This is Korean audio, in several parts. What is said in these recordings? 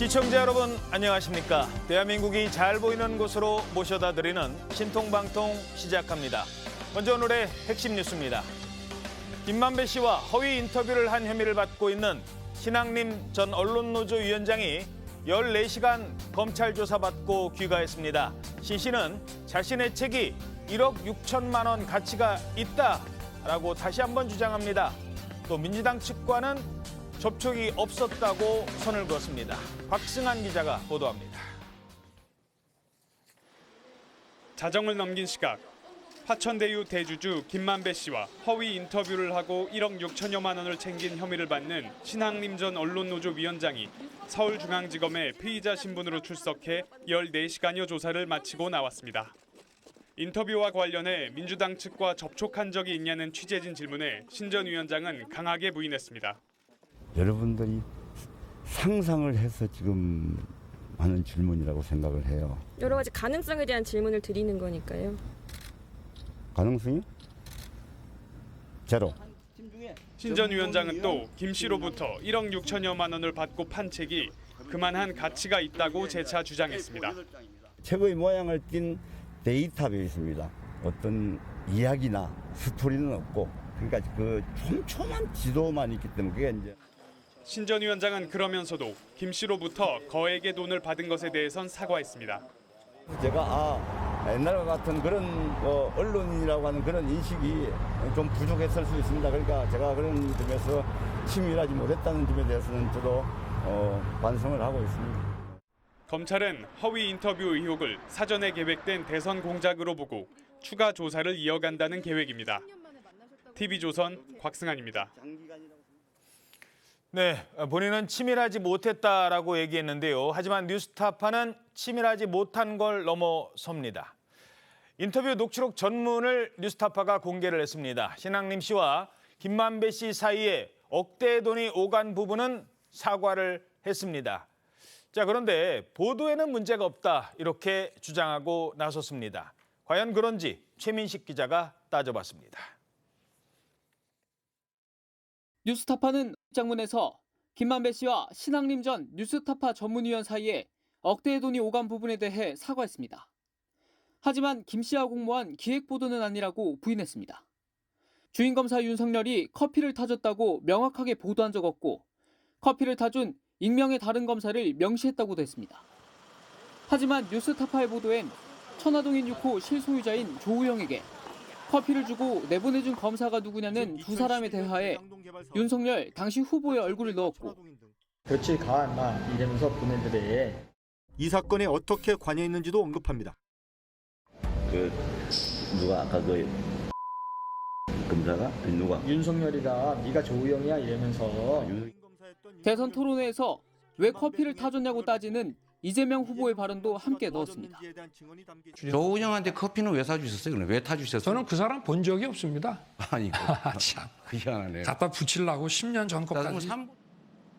시청자 여러분 안녕하십니까? 대한민국이 잘 보이는 곳으로 모셔다 드리는 신통방통 시작합니다. 먼저 오늘의 핵심 뉴스입니다. 김만배 씨와 허위 인터뷰를 한 혐의를 받고 있는 신앙림 전 언론노조 위원장이 14시간 검찰 조사받고 귀가했습니다. 신 씨는 자신의 책이 1억 6천만 원 가치가 있다라고 다시 한번 주장합니다. 또 민주당 측과는 접촉이 없었다고 선을 그었습니다. 곽승한 기자가 보도합니다. 자정을 넘긴 시각, 화천대유 대주주 김만배 씨와 허위 인터뷰를 하고 1억 6천여만 원을 챙긴 혐의를 받는 신앙림 전 언론노조 위원장이 서울중앙지검에 피의자 신분으로 출석해 14시간여 조사를 마치고 나왔습니다. 인터뷰와 관련해 민주당 측과 접촉한 적이 있냐는 취재진 질문에 신 전 위원장은 강하게 부인했습니다. 여러분들이 상상을 해서 지금 하는 질문이라고 생각을 해요. 여러 가지 가능성에 대한 질문을 드리는 거니까요. 가능성이? 제로. 신 전 위원장은 또 김 씨로부터 1억 6천여만 원을 받고 판 책이 그만한 가치가 있다고 재차 주장했습니다. 책의 모양을 띈 데이터베이스입니다. 어떤 이야기나 스토리는 없고, 그러니까 그 촘촘한 지도만 있기 때문에 그게 이제. 신 전 위원장은 그러면서도 김 씨로부터 거액의 돈을 받은 것에 대해선 사과했습니다. 제가 옛날과 같은 그런 언론이라고 하는 그런 인식이 좀 부족했을 수 있습니다. 그러니까 제가 그런 점에서 치밀하지 못했다는 점에 대해서는 저도 반성을 하고 있습니다. 검찰은 허위 인터뷰 의혹을 사전에 계획된 대선 공작으로 보고 추가 조사를 이어간다는 계획입니다. TV조선 곽승한입니다. 네, 본인은 치밀하지 못했다라고 얘기했는데요. 하지만 뉴스타파는 치밀하지 못한 걸 넘어섭니다. 인터뷰 녹취록 전문을 뉴스타파가 공개를 했습니다. 신앙림 씨와 김만배 씨 사이에 억대의 돈이 오간 부분은 사과를 했습니다. 자, 그런데 보도에는 문제가 없다 이렇게 주장하고 나섰습니다. 과연 그런지 최민식 기자가 따져봤습니다. 뉴스타파는 입장문에서 김만배 씨와 신앙림 전 뉴스타파 전문위원 사이에 억대의 돈이 오간 부분에 대해 사과했습니다. 하지만 김 씨와 공모한 기획보도는 아니라고 부인했습니다. 주인검사 윤석열이 커피를 타줬다고 명확하게 보도한 적 없고 커피를 타준 익명의 다른 검사를 명시했다고도 했습니다. 하지만 뉴스타파의 보도엔 천화동인 6호 실소유자인 조우영에게 커피를 주고 내보내준 검사가 누구냐는 두 사람의 대화에 윤석열 당시 후보의 얼굴을 넣었고 며칠 가나 이러면서 보내드래. 이 사건에 어떻게 관여했는지도 언급합니다. 누가 아까 검사가 누가? 윤석열이다. 네가 조우영이야 이러면서. 대선 토론회에서 왜 커피를 타줬냐고 따지는 이재명 후보의 발언도 함께 넣었습니다. 조우영한테 커피는 왜 사주셨어요? 그럼 왜 타주셨어요? 저는 그 사람 본 적이 없습니다. 아니, 참. 희한하네. 갖다 붙이려고 10년 전 것까지.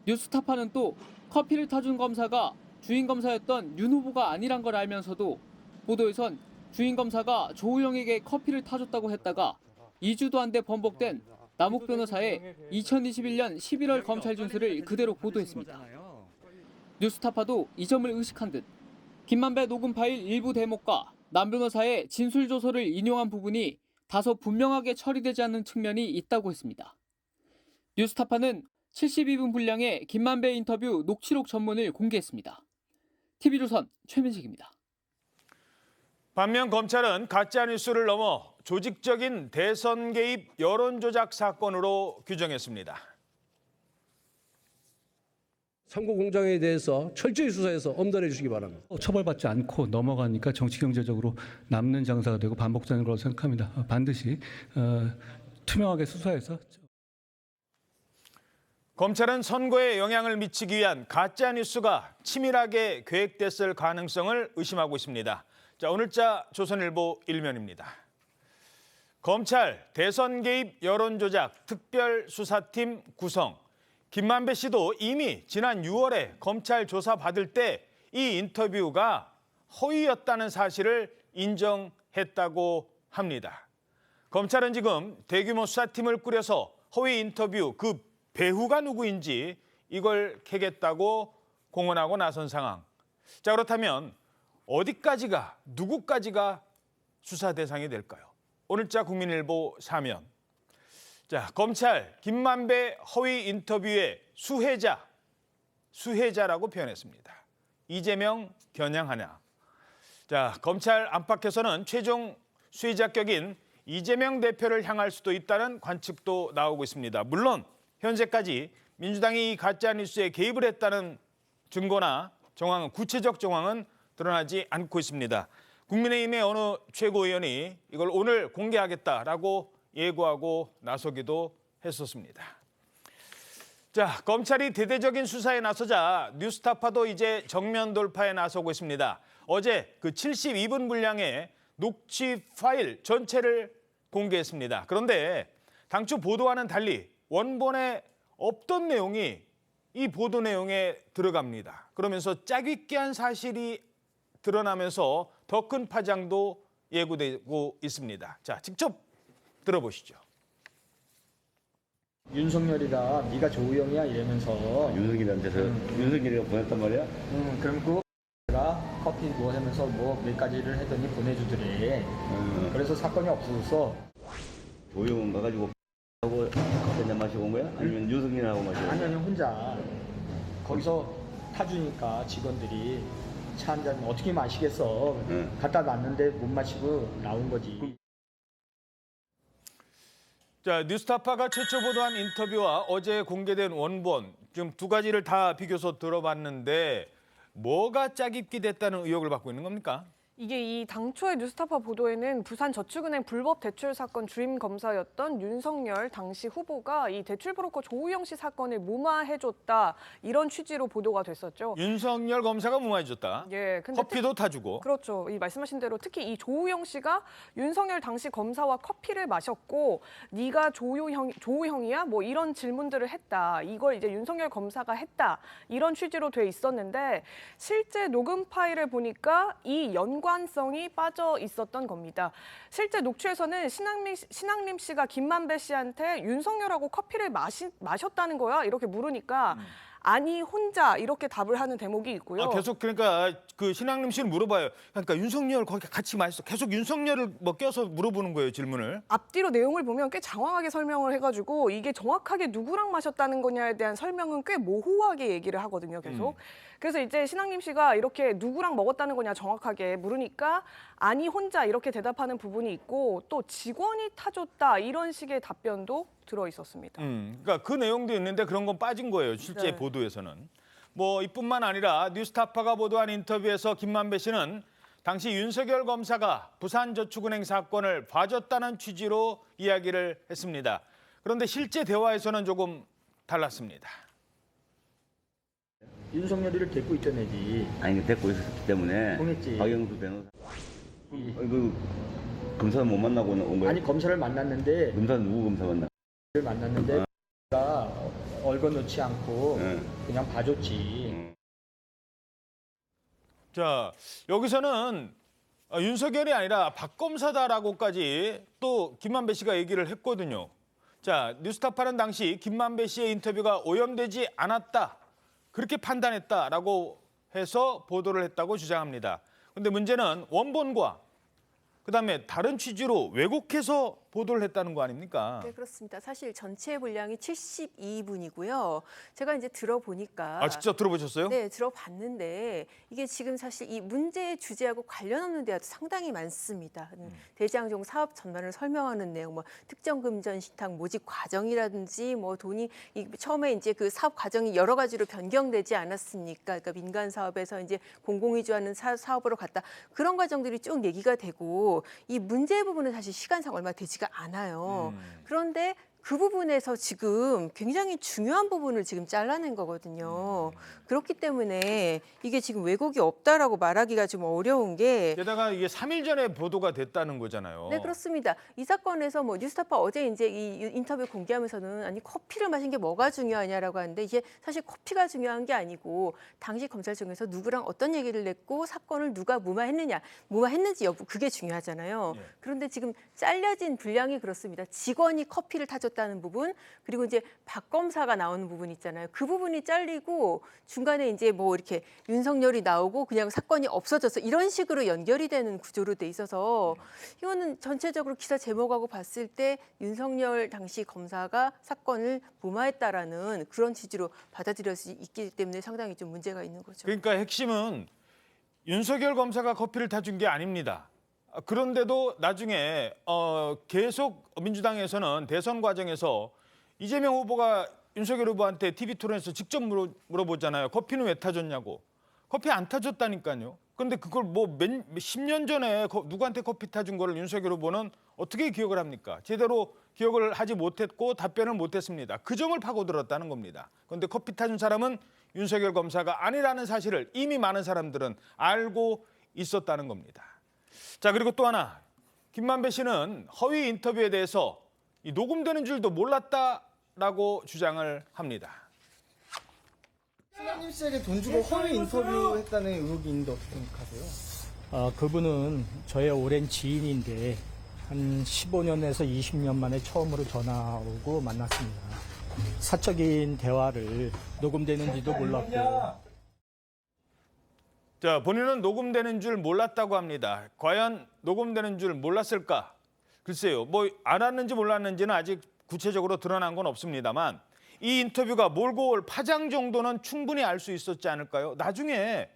뉴스타파는 또 커피를 타준 검사가 주인 검사였던 윤 후보가 아니란 걸 알면서도 보도에선 주인 검사가 조우영에게 커피를 타줬다고 했다가 2주도 안 돼 번복된 남욱 변호사의 2021년 11월 검찰 준수를 그대로 보도했습니다. 뉴스타파도 이 점을 의식한 듯 김만배 녹음 파일 일부 대목과 남 변호사의 진술 조서를 인용한 부분이 다소 분명하게 처리되지 않는 측면이 있다고 했습니다. 뉴스타파는 72분 분량의 김만배 인터뷰 녹취록 전문을 공개했습니다. TV조선 최민식입니다. 반면 검찰은 가짜뉴스를 넘어 조직적인 대선 개입 여론조작 사건으로 규정했습니다. 선거 공작에 대해서 철저히 수사해서 엄단해 주시기 바랍니다. 처벌받지 않고 넘어가니까 정치 경제적으로 남는 장사가 되고 반복되는 거라고 생각합니다. 반드시 투명하게 수사해서. 검찰은 선거에 영향을 미치기 위한 가짜뉴스가 치밀하게 계획됐을 가능성을 의심하고 있습니다. 자, 오늘자 조선일보 1면입니다. 검찰 대선 개입 여론조작 특별수사팀 구성. 김만배 씨도 이미 지난 6월에 검찰 조사 받을 때 이 인터뷰가 허위였다는 사실을 인정했다고 합니다. 검찰은 지금 대규모 수사팀을 꾸려서 허위 인터뷰 그 배후가 누구인지 이걸 캐겠다고 공언하고 나선 상황. 자, 그렇다면 어디까지가, 누구까지가 수사 대상이 될까요? 오늘자 국민일보 사면. 자, 검찰 김만배 허위 인터뷰의 수혜자라고 표현했습니다. 이재명 겨냥하냐. 자, 검찰 안팎에서는 최종 수혜자격인 이재명 대표를 향할 수도 있다는 관측도 나오고 있습니다. 물론 현재까지 민주당이 이 가짜뉴스에 개입을 했다는 증거나 정황은, 구체적 정황은 드러나지 않고 있습니다. 국민의힘의 어느 최고위원이 이걸 오늘 공개하겠다라고 예고하고 나서기도 했었습니다. 자, 검찰이 대대적인 수사에 나서자 뉴스타파도 이제 정면 돌파에 나서고 있습니다. 어제 그 72분 분량의 녹취 파일 전체를 공개했습니다. 그런데 당초 보도와는 달리 원본에 없던 내용이 이 보도 내용에 들어갑니다. 그러면서 짜깁기한 사실이 드러나면서 더 큰 파장도 예고되고 있습니다. 자, 직접 들어보시죠. 윤석열이가 네가 조우영이야 이러면서 윤석열한테서 윤석열이가 보냈단 말이야? 그럼 그가 커피 뭐 하면서 뭐 몇 가지를 했더니 보내주더래. 그래서 사건이 없어서 조우영은 가가지고 하고 커피 마시고 온 거야? 아니면 윤석열하고 마시고 온 거야? 아니면 혼자 거기서 타주니까 직원들이 차 한 잔 어떻게 마시겠어. 갖다 놨는데 못 마시고 나온 거지. 자, 뉴스타파가 최초 보도한 인터뷰와 어제 공개된 원본, 지금 두 가지를 다 비교해서 들어봤는데 뭐가 짜깁기 됐다는 의혹을 받고 있는 겁니까? 이게 이 당초의 뉴스타파 보도에는 부산저축은행 불법 대출 사건 주임 검사였던 윤석열 당시 후보가 이 대출 브로커 조우영 씨 사건을 무마해줬다, 이런 취지로 보도가 됐었죠. 윤석열 검사가 무마해줬다. 예, 근데 커피도 타주고. 그렇죠. 이 말씀하신 대로 특히 이 조우영 씨가 윤석열 당시 검사와 커피를 마셨고 네가 조우형이야? 뭐 이런 질문들을 했다. 이걸 이제 윤석열 검사가 했다. 이런 취지로 돼 있었는데 실제 녹음 파일을 보니까 이 연관성이 빠져 있었던 겁니다. 실제 녹취에서는 신앙림 씨가 김만배 씨한테 윤석열하고 커피를 마셨다는 거야? 이렇게 물으니까 아니 혼자 이렇게 답을 하는 대목이 있고요. 계속 그러니까 그 신앙림 씨는 물어봐요. 그러니까 윤석열 거기 같이 마셨어. 계속 윤석열을 뭐 껴서 물어보는 거예요, 질문을. 앞뒤로 내용을 보면 꽤 장황하게 설명을 해가지고 이게 정확하게 누구랑 마셨다는 거냐에 대한 설명은 꽤 모호하게 얘기를 하거든요, 계속. 그래서 이제 신앙림 씨가 이렇게 누구랑 먹었다는 거냐 정확하게 물으니까 아니 혼자 이렇게 대답하는 부분이 있고 또 직원이 타줬다 이런 식의 답변도 들어 있었습니다. 그러니까 그 내용도 있는데 그런 건 빠진 거예요, 실제 네. 보도에서는. 뭐 이뿐만 아니라 뉴스타파가 보도한 인터뷰에서 김만배 씨는 당시 윤석열 검사가 부산저축은행 사건을 봐줬다는 취지로 이야기를 했습니다. 그런데 실제 대화에서는 조금 달랐습니다. 윤석열이를 데리고 있던 애지. 아니 데리고 있었기 때문에 통했지. 박영수 변호사 그 검사는 못 만나고 온 거야? 아니 검사를 만났는데 검사는 누구 검사 만나? 만났는데 가 얼거놓지 않고 그냥 봐줬지. 자, 여기서는 윤석열이 아니라 박 검사다라고까지 또 김만배 씨가 얘기를 했거든요. 자, 뉴스타파는 당시 김만배 씨의 인터뷰가 오염되지 않았다, 그렇게 판단했다라고 해서 보도를 했다고 주장합니다. 그런데 문제는 원본과 그다음에 다른 취지로 왜곡해서 보도를 했다는 거 아닙니까? 네, 그렇습니다. 사실 전체 분량이 72분이고요. 제가 이제 들어보니까 직접 들어보셨어요? 네, 들어봤는데 이게 지금 사실 이 문제의 주제하고 관련 없는 데가 상당히 많습니다. 대장정 사업 전반을 설명하는 내용, 뭐 특정금전 신탁 모집 과정이라든지 뭐 돈이 처음에 이제 그 사업 과정이 여러 가지로 변경되지 않았습니까? 그러니까 민간 사업에서 이제 공공위주하는 사업으로 갔다, 그런 과정들이 쭉 얘기가 되고 이 문제의 부분은 사실 시간상 얼마 되지가 않아요. 그런데 그 부분에서 지금 굉장히 중요한 부분을 지금 잘라낸 거거든요. 그렇기 때문에 이게 지금 왜곡이 없다라고 말하기가 좀 어려운 게, 게다가 이게 3일 전에 보도가 됐다는 거잖아요. 네, 그렇습니다. 이 사건에서 뭐 뉴스타파 어제 이제 이 인터뷰 공개하면서는 아니 커피를 마신 게 뭐가 중요하냐라고 하는데 이게 사실 커피가 중요한 게 아니고 당시 검찰청에서 누구랑 어떤 얘기를 냈고 사건을 누가 무마했는지 여부, 그게 중요하잖아요. 그런데 지금 잘려진 분량이 그렇습니다. 직원이 커피를 타줬다, 있었다는 부분, 그리고 이제 박 검사가 나오는 부분 있잖아요. 그 부분이 잘리고 중간에 이제 뭐 이렇게 윤석열이 나오고 그냥 사건이 없어져서 이런 식으로 연결이 되는 구조로 돼 있어서 이거는 전체적으로 기사 제목하고 봤을 때 윤석열 당시 검사가 사건을 무마했다라는 그런 취지로 받아들일 수 있기 때문에 상당히 좀 문제가 있는 거죠. 그러니까 핵심은 윤석열 검사가 커피를 타준 게 아닙니다. 그런데도 나중에 계속 민주당에서는 대선 과정에서 이재명 후보가 윤석열 후보한테 TV 토론에서 직접 물어보잖아요. 커피는 왜 타줬냐고. 커피 안 타줬다니까요. 그런데 그걸 뭐 10년 전에 누구한테 커피 타준 거를 윤석열 후보는 어떻게 기억을 합니까? 제대로 기억을 하지 못했고 답변을 못했습니다. 그 점을 파고들었다는 겁니다. 그런데 커피 타준 사람은 윤석열 검사가 아니라는 사실을 이미 많은 사람들은 알고 있었다는 겁니다. 자, 그리고 또 하나, 김만배 씨는 허위 인터뷰에 대해서 이 녹음되는 줄도 몰랐다라고 주장을 합니다. 신하님 씨에게 돈 주고 허위 인터뷰했다는 의혹이 있는데 어떻게 생각하세요? 그분은 저의 오랜 지인인데 한 15년에서 20년 만에 처음으로 전화 오고 만났습니다. 사적인 대화를 녹음되는지도 몰랐고. 자, 본인은 녹음되는 줄 몰랐다고 합니다. 과연 녹음되는 줄 몰랐을까? 글쎄요, 뭐 알았는지 몰랐는지는 아직 구체적으로 드러난 건 없습니다만 이 인터뷰가 몰고 올 파장 정도는 충분히 알 수 있었지 않을까요? 나중에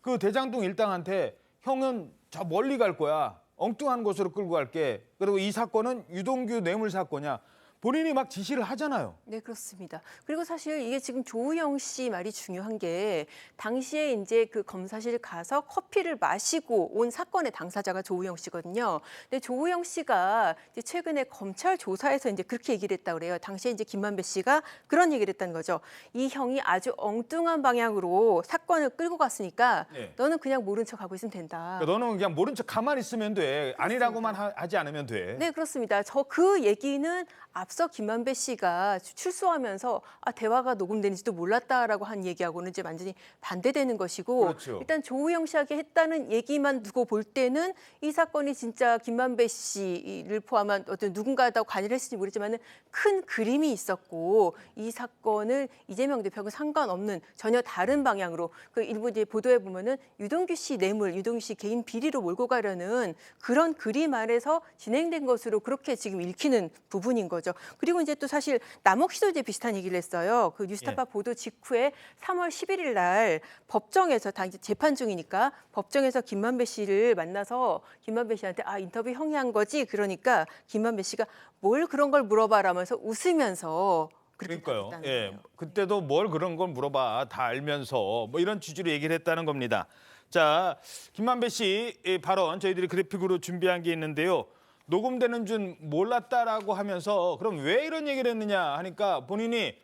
그 대장동 일당한테 형은 저 멀리 갈 거야. 엉뚱한 곳으로 끌고 갈게. 그리고 이 사건은 유동규 뇌물 사건이야. 본인이 막 지시를 하잖아요. 네, 그렇습니다. 그리고 사실 이게 지금 조우영 씨 말이 중요한 게 당시에 이제 그 검사실 가서 커피를 마시고 온 사건의 당사자가 조우영 씨거든요. 근데 조우영 씨가 이제 최근에 검찰 조사에서 이제 그렇게 얘기를 했다고 그래요. 당시에 이제 김만배 씨가 그런 얘기를 했다는 거죠. 이 형이 아주 엉뚱한 방향으로 사건을 끌고 갔으니까 네. 너는 그냥 모른 척 하고 있으면 된다. 그러니까 너는 그냥 모른 척 가만히 있으면 돼. 아니라고만 하지 않으면 돼. 네, 그렇습니다. 그 얘기는 앞서 김만배 씨가 출소하면서 대화가 녹음되는지도 몰랐다라고 한 얘기하고는 이제 완전히 반대되는 것이고 그렇죠. 일단 조우영 씨에게 했다는 얘기만 두고 볼 때는 이 사건이 진짜 김만배 씨를 포함한 어떤 누군가가 관여를 했을지 모르지만 큰 그림이 있었고 이 사건을 이재명 대표하고 상관없는 전혀 다른 방향으로 그 일부 이제 보도에 보면은 유동규 씨 뇌물, 유동규 씨 개인 비리로 몰고 가려는 그런 그림 아래서 진행된 것으로 그렇게 지금 읽히는 부분인 거죠. 그리고 이제 또 사실 남욱 씨도 이제 비슷한 얘기를 했어요. 그 뉴스타파 보도 직후에 3월 11일 날 법정에서 다 이제 재판 중이니까 법정에서 김만배 씨를 만나서 김만배 씨한테 인터뷰 형이 한 거지. 그러니까 김만배 씨가 뭘 그런 걸 물어봐라면서 웃으면서 그러니까요. 예, 그때도 뭘 그런 걸 물어봐 다 알면서 뭐 이런 취지로 얘기를 했다는 겁니다. 자, 김만배 씨 발언 저희들이 그래픽으로 준비한 게 있는데요. 녹음되는 줄 몰랐다라고 하면서 그럼 왜 이런 얘기를 했느냐 하니까 본인이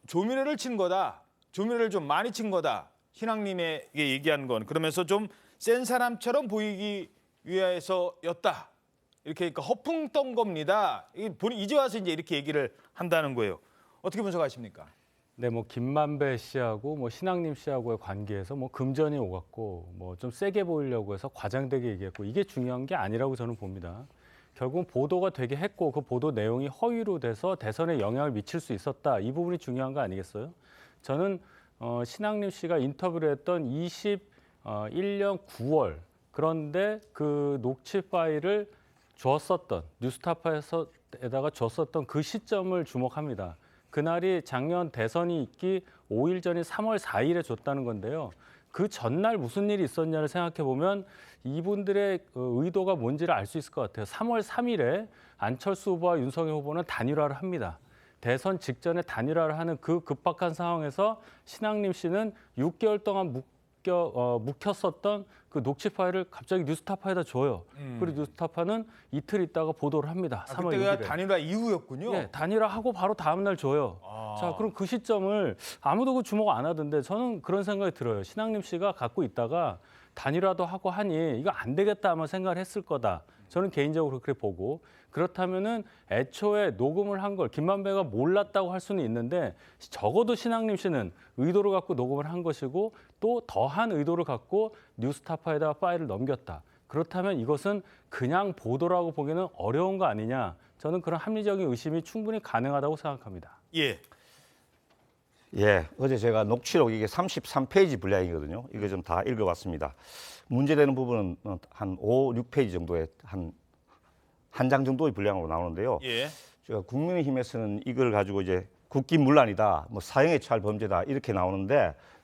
조미료를 친 거다. 조미료를 좀 많이 친 거다. 신앙님에게 얘기한 건 그러면서 좀 센 사람처럼 보이기 위해서였다. 이렇게 그러니까 허풍 떤 겁니다. 이제 와서 이제 이렇게 얘기를 한다는 거예요. 어떻게 분석하십니까? 네, 뭐 김만배 씨하고 뭐 신앙님 씨하고의 관계에서 뭐 금전이 오갔고 뭐 좀 세게 보이려고 해서 과장되게 얘기했고 이게 중요한 게 아니라고 저는 봅니다. 결국은 보도가 되게 했고 그 보도 내용이 허위로 돼서 대선에 영향을 미칠 수 있었다. 이 부분이 중요한 거 아니겠어요? 저는 신앙님 씨가 인터뷰를 했던 21년 9월 그런데 그 녹취 파일을 줬었던 뉴스타파에다가 줬었던 그 시점을 주목합니다. 그날이 작년 대선이 있기 5일 전인 3월 4일에 줬다는 건데요. 그 전날 무슨 일이 있었냐를 생각해 보면 이분들의 의도가 뭔지를 알 수 있을 것 같아요. 3월 3일에 안철수 후보와 윤석열 후보는 단일화를 합니다. 대선 직전에 단일화를 하는 그 급박한 상황에서 신앙님 씨는 6개월 동안 묵혔었던 그 녹취 파일을 갑자기 뉴스타파에다 줘요. 그리고 뉴스타파는 이틀 있다가 보도를 합니다. 3월 6일에. 그때가 단일화 이후였군요. 네, 단일화하고 바로 다음 날 줘요. 자, 그럼 그 시점을 아무도 그 주목 안 하던데 저는 그런 생각이 들어요. 신앙님 씨가 갖고 있다가 단일화도 하고 하니 이거 안 되겠다 아마 생각을 했을 거다. 저는 개인적으로 그렇게 보고 그렇다면은 애초에 녹음을 한 걸 김만배가 몰랐다고 할 수는 있는데 적어도 신앙님 씨는 의도를 갖고 녹음을 한 것이고 또 더한 의도를 갖고 뉴스타파에다가 파일을 넘겼다. 그렇다면 이것은 그냥 보도라고 보기에는 어려운 거 아니냐. 저는 그런 합리적인 의심이 충분히 가능하다고 생각합니다. 예. 예, 어제 제가 녹취록 이게 33페이지 분량이거든요. 이거 좀 다 읽어봤습니다. 문제되는 부분은 한 5, 6페이지 정도의 한 장 정도의 분량으로 나오는데요. 예. 제가 국민의힘에서는 이걸 가지고 이제 국기문란이다, 뭐 사형에 처할 범죄다 이렇게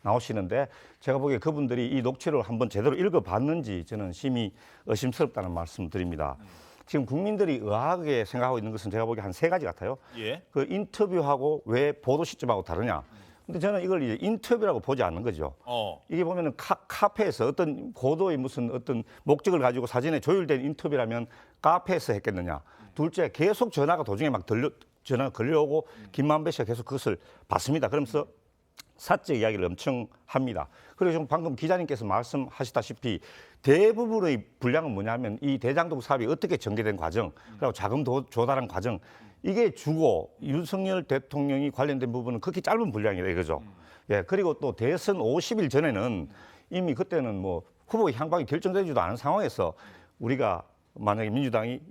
나오시는데 제가 보기에 그분들이 이 녹취록을 한번 제대로 읽어봤는지 저는 심히 의심스럽다는 말씀드립니다. 지금 국민들이 의아하게 생각하고 있는 것은 제가 보기에 한 3가지 같아요. 예. 그 인터뷰하고 왜 보도 시점하고 다르냐. 근데 저는 이걸 이제 인터뷰라고 보지 않는 거죠. 이게 보면은 카페에서 어떤 보도의 무슨 어떤 목적을 가지고 사진에 조율된 인터뷰라면 카페에서 했겠느냐. 둘째, 계속 전화가 도중에 막 전화가 걸려오고 김만배 씨가 계속 그것을 봤습니다. 그러면서 사적 이야기를 엄청 합니다. 그리고 지금 방금 기자님께서 말씀하시다시피 대부분의 분량은 뭐냐면 이 대장동 사업이 어떻게 전개된 과정, 그리고 자금 조달한 과정, 이게 주고 윤석열 대통령이 관련된 부분은 극히 짧은 분량이다 이거죠. 예, 그리고 또 대선 50일 전에는 이미 그때는 뭐 후보의 향방이 결정되지도 않은 상황에서 우리가 만약에 민주당이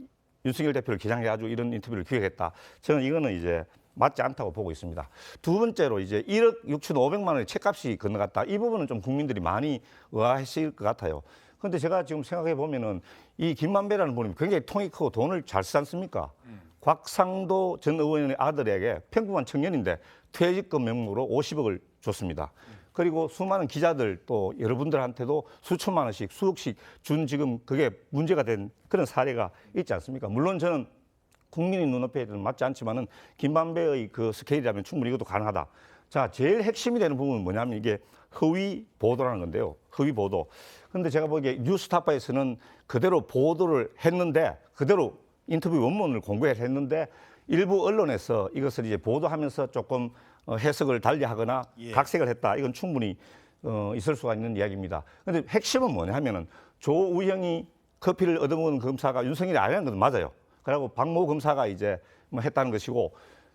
윤석열 대표를 기장해가지고 이런 인터뷰를 기획했다. 저는 이거는 이제 맞지 않다고 보고 있습니다. 두 번째로 이제 1억 6,500만 원의 책값이 건너갔다. 이 부분은 좀 국민들이 많이 의아하실 것 같아요. 그런데 제가 지금 생각해 보면은 이 김만배라는 분이 굉장히 통이 크고 돈을 잘 쓰지 않습니까? 곽상도 전 의원의 아들에게 평범한 청년인데 퇴직금 명목으로 50억을 줬습니다. 그리고 수많은 기자들 또 여러분들한테도 수천만 원씩 수억씩 준 지금 그게 문제가 된 그런 사례가 있지 않습니까? 물론 저는 국민의 눈높이에는 맞지 않지만은 김만배의 그 스케일이라면 충분히 이것도 가능하다. 자, 제일 핵심이 되는 부분은 뭐냐면 이게 허위 보도라는 건데요. 허위 보도. 그런데 제가 보기에 뉴스타파에서는 그대로 보도를 했는데 그대로 인터뷰 원문을 공개를 했는데 일부 언론에서 이것을 이제 보도하면서 조금 해석을 달리하거나 각색을 했다. 이건 충분히 있을 수가 있는 이야기입니다. 그런데 핵심은 뭐냐 하면은 조우형이 커피를 얻어먹은 검사가 윤석열이 아니라는 건 맞아요. 그리고 박모 검사가 이제 뭐 했다는 것이고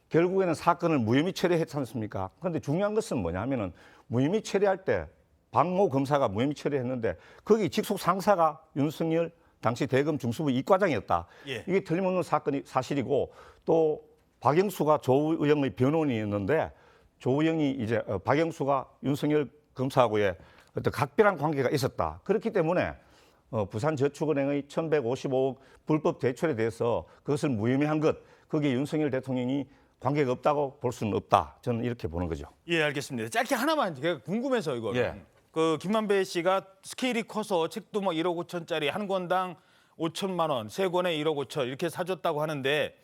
결국에는 사건을 무혐의 처리했지 않습니까? 그런데 중요한 것은 뭐냐 하면은 무혐의 처리할 때 박모 검사가 무혐의 처리했는데 거기 직속 상사가 윤석열 당시 대검 중수부 이과장이었다. 이게 틀림없는 사건이 사실이고 또 박영수가 조우영의 변호인이었는데 조우영이 이제 박영수가 윤석열 검사하고의 어떤 각별한 관계가 있었다. 그렇기 때문에 부산저축은행의 1,155억 불법 대출에 대해서 그것을 무혐의한 것, 거기에 윤석열 대통령이 관계가 없다고 볼 수는 없다. 저는 이렇게 보는 거죠. 예, 알겠습니다. 짧게 하나만 제가 궁금해서 이거. 그 김만배 씨가 스케일이 커서 책도 뭐 1억 5천짜리 한 권당 5천만 원, 세 권에 1억 5천 이렇게 사줬다고 하는데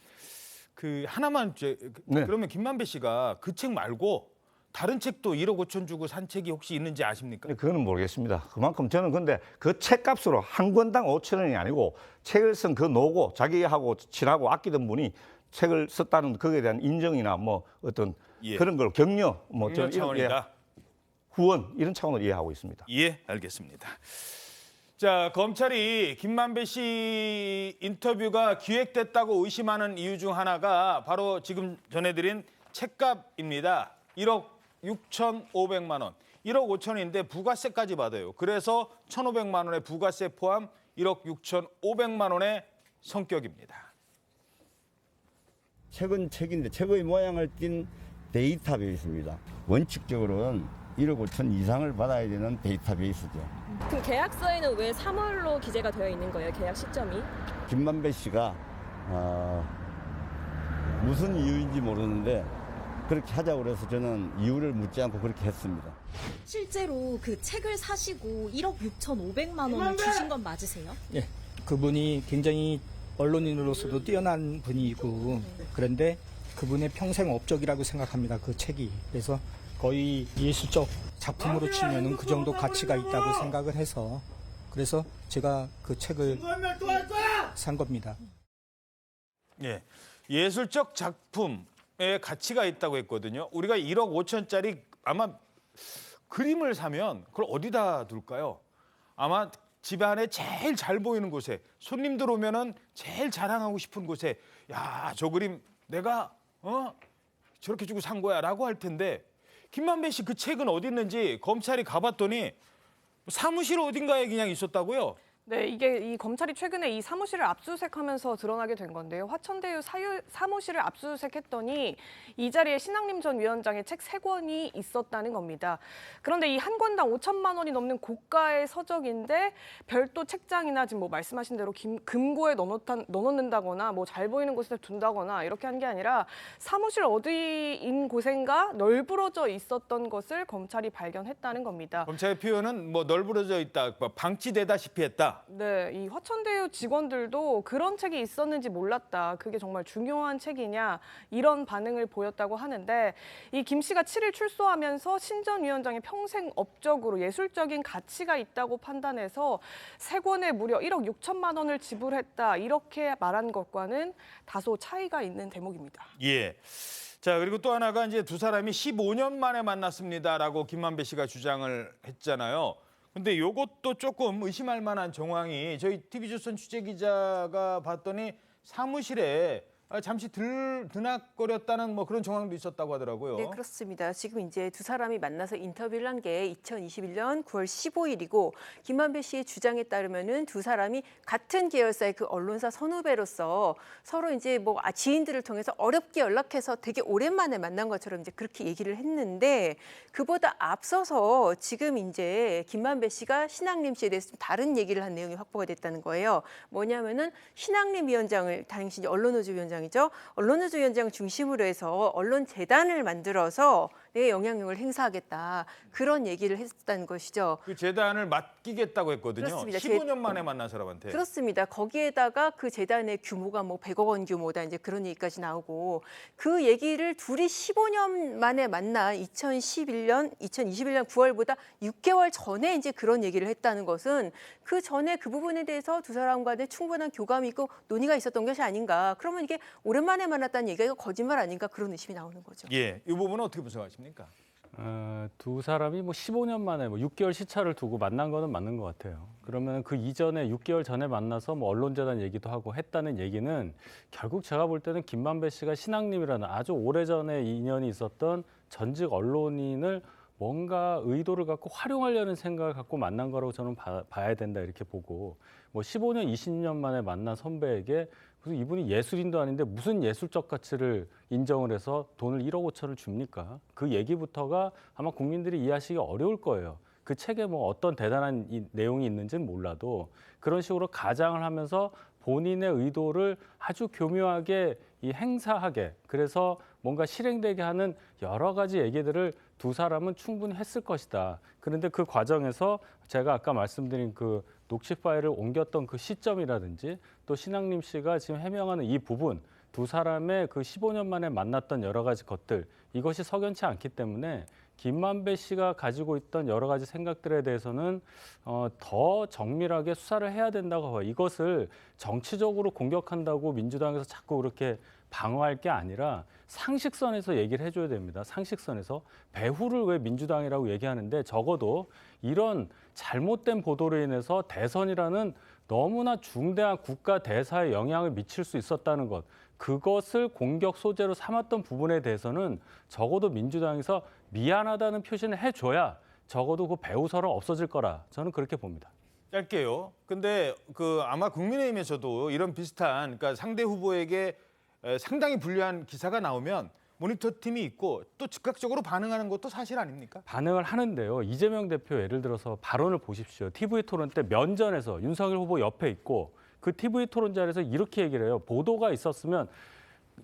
그 하나만 그러면 김만배 씨가 그 책 말고 다른 책도 1억 5천 주고 산 책이 혹시 있는지 아십니까? 그거는 모르겠습니다. 그만큼 저는 근데 그 책값으로 한 권당 5천 원이 아니고 책을 쓴 그 노고 자기하고 친하고 아끼던 분이 책을 썼다는 거기에 대한 인정이나 뭐 어떤 그런 걸 격려 뭐 격려 차원이다. 후원 이런 차원으로 이해하고 있습니다. 예, 알겠습니다. 자, 검찰이 김만배 씨 인터뷰가 기획됐다고 의심하는 이유 중 하나가 바로 지금 전해드린 책값입니다. 1억 6,500만 원. 1억 5천인데 부가세까지 받아요. 그래서 1,500만 원의 부가세 포함 1억 6,500만 원의 성격입니다. 책은 책인데 책의 모양을 띈 데이터베이스입니다. 원칙적으로는 1억 5천 이상을 받아야 되는 데이터베이스죠. 그 계약서에는 왜 3월로 기재가 되어 있는 거예요? 계약 시점이? 김만배 씨가 무슨 이유인지 모르는데 그렇게 하자고 그래서 저는 이유를 묻지 않고 그렇게 했습니다. 실제로 그 책을 사시고 1억 6,500만 원을 주신 건 맞으세요? 예, 그분이 굉장히 언론인으로서도 뛰어난 분이고 그런데 그분의 평생 업적이라고 생각합니다. 그 책이. 그래서 거의 예술적 작품으로 치면은 그 정도 가치가 있다고 생각을 해서 그래서 제가 그 책을 산 겁니다. 예, 예술적 작품의 가치가 있다고 했거든요. 우리가 1억 5천짜리 아마 그림을 사면 그걸 어디다 둘까요? 아마 집안에 제일 잘 보이는 곳에 손님들 오면은 제일 자랑하고 싶은 곳에 야, 저 그림 내가 저렇게 주고 산 거야라고 할 텐데 김만배 씨 그 책은 어디 있는지 검찰이 가봤더니 사무실 어딘가에 그냥 있었다고요? 네, 이게 이 검찰이 최근에 이 사무실을 압수수색하면서 드러나게 된 건데요. 화천대유 사무실을 압수수색했더니 이 자리에 신학림 전 위원장의 책 3권이 있었다는 겁니다. 그런데 이 한 권당 5천만 원이 넘는 고가의 서적인데 별도 책장이나 지금 뭐 말씀하신 대로 금고에 넣어놓는다거나 뭐 잘 보이는 곳에 둔다거나 이렇게 한 게 아니라 사무실 어디인 곳인가 널브러져 있었던 것을 검찰이 발견했다는 겁니다. 검찰의 표현은 뭐 널브러져 있다, 방치되다시피 했다. 네, 이 화천대유 직원들도 그런 책이 있었는지 몰랐다. 그게 정말 중요한 책이냐 이런 반응을 보였다고 하는데 이 김 씨가 7일 출소하면서 신 전 위원장의 평생 업적으로 예술적인 가치가 있다고 판단해서 3권에 무려 1억 6천만 원을 지불했다. 이렇게 말한 것과는 다소 차이가 있는 대목입니다. 예. 자, 그리고 또 하나가 이제 두 사람이 15년 만에 만났습니다라고 김만배 씨가 주장을 했잖아요. 근데 요것도 조금 의심할 만한 정황이 저희 TV조선 취재기자가 봤더니 사무실에 잠시 드나거렸다는 뭐 그런 정황도 있었다고 하더라고요. 네, 그렇습니다. 지금 이제 두 사람이 만나서 인터뷰를 한 게 2021년 9월 15일이고 김만배 씨의 주장에 따르면은 두 사람이 같은 계열사의 그 언론사 선후배로서 서로 이제 뭐 지인들을 통해서 어렵게 연락해서 되게 오랜만에 만난 것처럼 이제 그렇게 얘기를 했는데 그보다 앞서서 지금 이제 김만배 씨가 신학림 씨에 대해서 좀 다른 얘기를 한 내용이 확보가 됐다는 거예요. 뭐냐면은 신학림 위원장을 당시 이제 언론노조 위원장 언론노조 위원장 중심으로 해서 언론재단을 만들어서 내 영향력을 행사하겠다. 그런 얘기를 했다는 것이죠. 그 재단을 맡기겠다고 했거든요. 그렇습니다. 15년 만에 만난 사람한테. 그렇습니다. 거기에다가 그 재단의 규모가 뭐 100억 원 규모다 이제 그런 얘기까지 나오고 그 얘기를 둘이 15년 만에 만난 2021년 9월보다 6개월 전에 이제 그런 얘기를 했다는 것은 그 전에 그 부분에 대해서 두 사람 간에 충분한 교감이 있고 논의가 있었던 것이 아닌가. 그러면 이게 오랜만에 만났다는 얘기가 거짓말 아닌가 그런 의심이 나오는 거죠. 예, 이 부분은 어떻게 분석하십니까? 두 사람이 뭐 15년 만에 뭐 6개월 시차를 두고 만난 거는 맞는 것 같아요. 그러면 그 이전에 6개월 전에 만나서 뭐 언론재단 얘기도 하고 했다는 얘기는 결국 제가 볼 때는 김만배 씨가 신학림이라는 아주 오래전에 인연이 있었던 전직 언론인을 뭔가 의도를 갖고 활용하려는 생각을 갖고 만난 거라고 저는 봐야 된다 이렇게 보고 뭐 15년, 20년 만에 만난 선배에게 무슨 이분이 예술인도 아닌데 무슨 예술적 가치를 인정을 해서 돈을 1억 5천을 줍니까? 그 얘기부터가 아마 국민들이 이해하시기 어려울 거예요. 그 책에 뭐 어떤 대단한 내용이 있는지는 몰라도 그런 식으로 가장을 하면서 본인의 의도를 아주 교묘하게 행사하게 그래서 뭔가 실행되게 하는 여러 가지 얘기들을 두 사람은 충분히 했을 것이다. 그런데 그 과정에서 제가 아까 말씀드린 그 녹취 파일을 옮겼던 그 시점이라든지 또 신학림 씨가 지금 해명하는 이 부분 두 사람의 그 15년 만에 만났던 여러 가지 것들 이것이 석연치 않기 때문에 김만배 씨가 가지고 있던 여러 가지 생각들에 대해서는 더 정밀하게 수사를 해야 된다고 봐요. 이것을 정치적으로 공격한다고 민주당에서 자꾸 그렇게 방어할 게 아니라 상식선에서 얘기를 해줘야 됩니다. 상식선에서 배후를 왜 민주당이라고 얘기하는데 적어도 이런 잘못된 보도로 인해서 대선이라는 너무나 중대한 국가 대사에 영향을 미칠 수 있었다는 것 그것을 공격 소재로 삼았던 부분에 대해서는 적어도 민주당에서 미안하다는 표시를 해줘야 적어도 그 배후설은 없어질 거라 저는 그렇게 봅니다. 짧게요. 근데 아마 국민의힘에서도 이런 비슷한 그러니까 상대 후보에게 상당히 불리한 기사가 나오면 모니터팀이 있고 또 즉각적으로 반응하는 것도 사실 아닙니까? 반응을 하는데요. 이재명 대표 예를 들어서 발언을 보십시오. TV 토론 때 면전에서 윤석열 후보 옆에 있고 그 TV 토론 자리에서 이렇게 얘기를 해요. 보도가 있었으면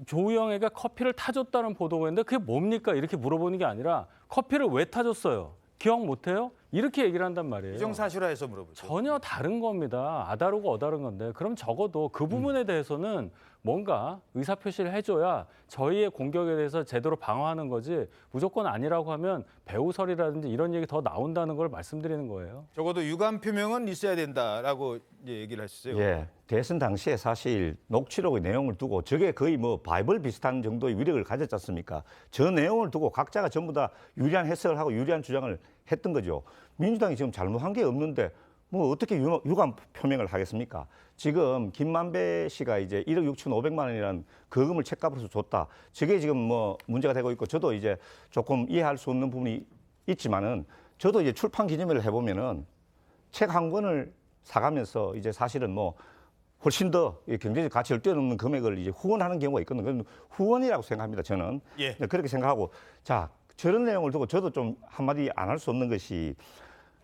조우영에게 커피를 타줬다는 보도가 있는데 그게 뭡니까? 이렇게 물어보는 게 아니라 커피를 왜 타줬어요? 기억 못해요? 이렇게 얘기를 한단 말이에요. 이정사실화해서 물어보죠. 전혀 다른 겁니다. 아다르고 어다른 건데 그럼 적어도 그 부분에 대해서는 뭔가 의사표시를 해줘야 저희의 공격에 대해서 제대로 방어하는 거지 무조건 아니라고 하면 배후설이라든지 이런 얘기 더 나온다는 걸 말씀드리는 거예요. 적어도 유감 표명은 있어야 된다라고 이제 얘기를 하셨어요. 예, 대선 당시에 사실 녹취록의 내용을 두고 저게 거의 뭐 바이블 비슷한 정도의 위력을 가졌지 않습니까? 저 내용을 두고 각자가 전부 다 유리한 해석을 하고 유리한 주장을 했던 거죠. 민주당이 지금 잘못한 게 없는데 뭐 어떻게 유감 표명을 하겠습니까? 지금 김만배 씨가 이제 1억 6,500만 원이라는 거금을 책값으로서 줬다. 저게 지금 뭐 문제가 되고 있고 저도 이제 조금 이해할 수 없는 부분이 있지만은 저도 이제 출판 기념회를 해보면은 책 한 권을 사가면서 이제 사실은 뭐 훨씬 더 경제적 가치를 뛰어넘는 금액을 이제 후원하는 경우가 있거든요. 그건 후원이라고 생각합니다. 저는 예. 그렇게 생각하고 자 저런 내용을 두고 저도 좀 한마디 안 할 수 없는 것이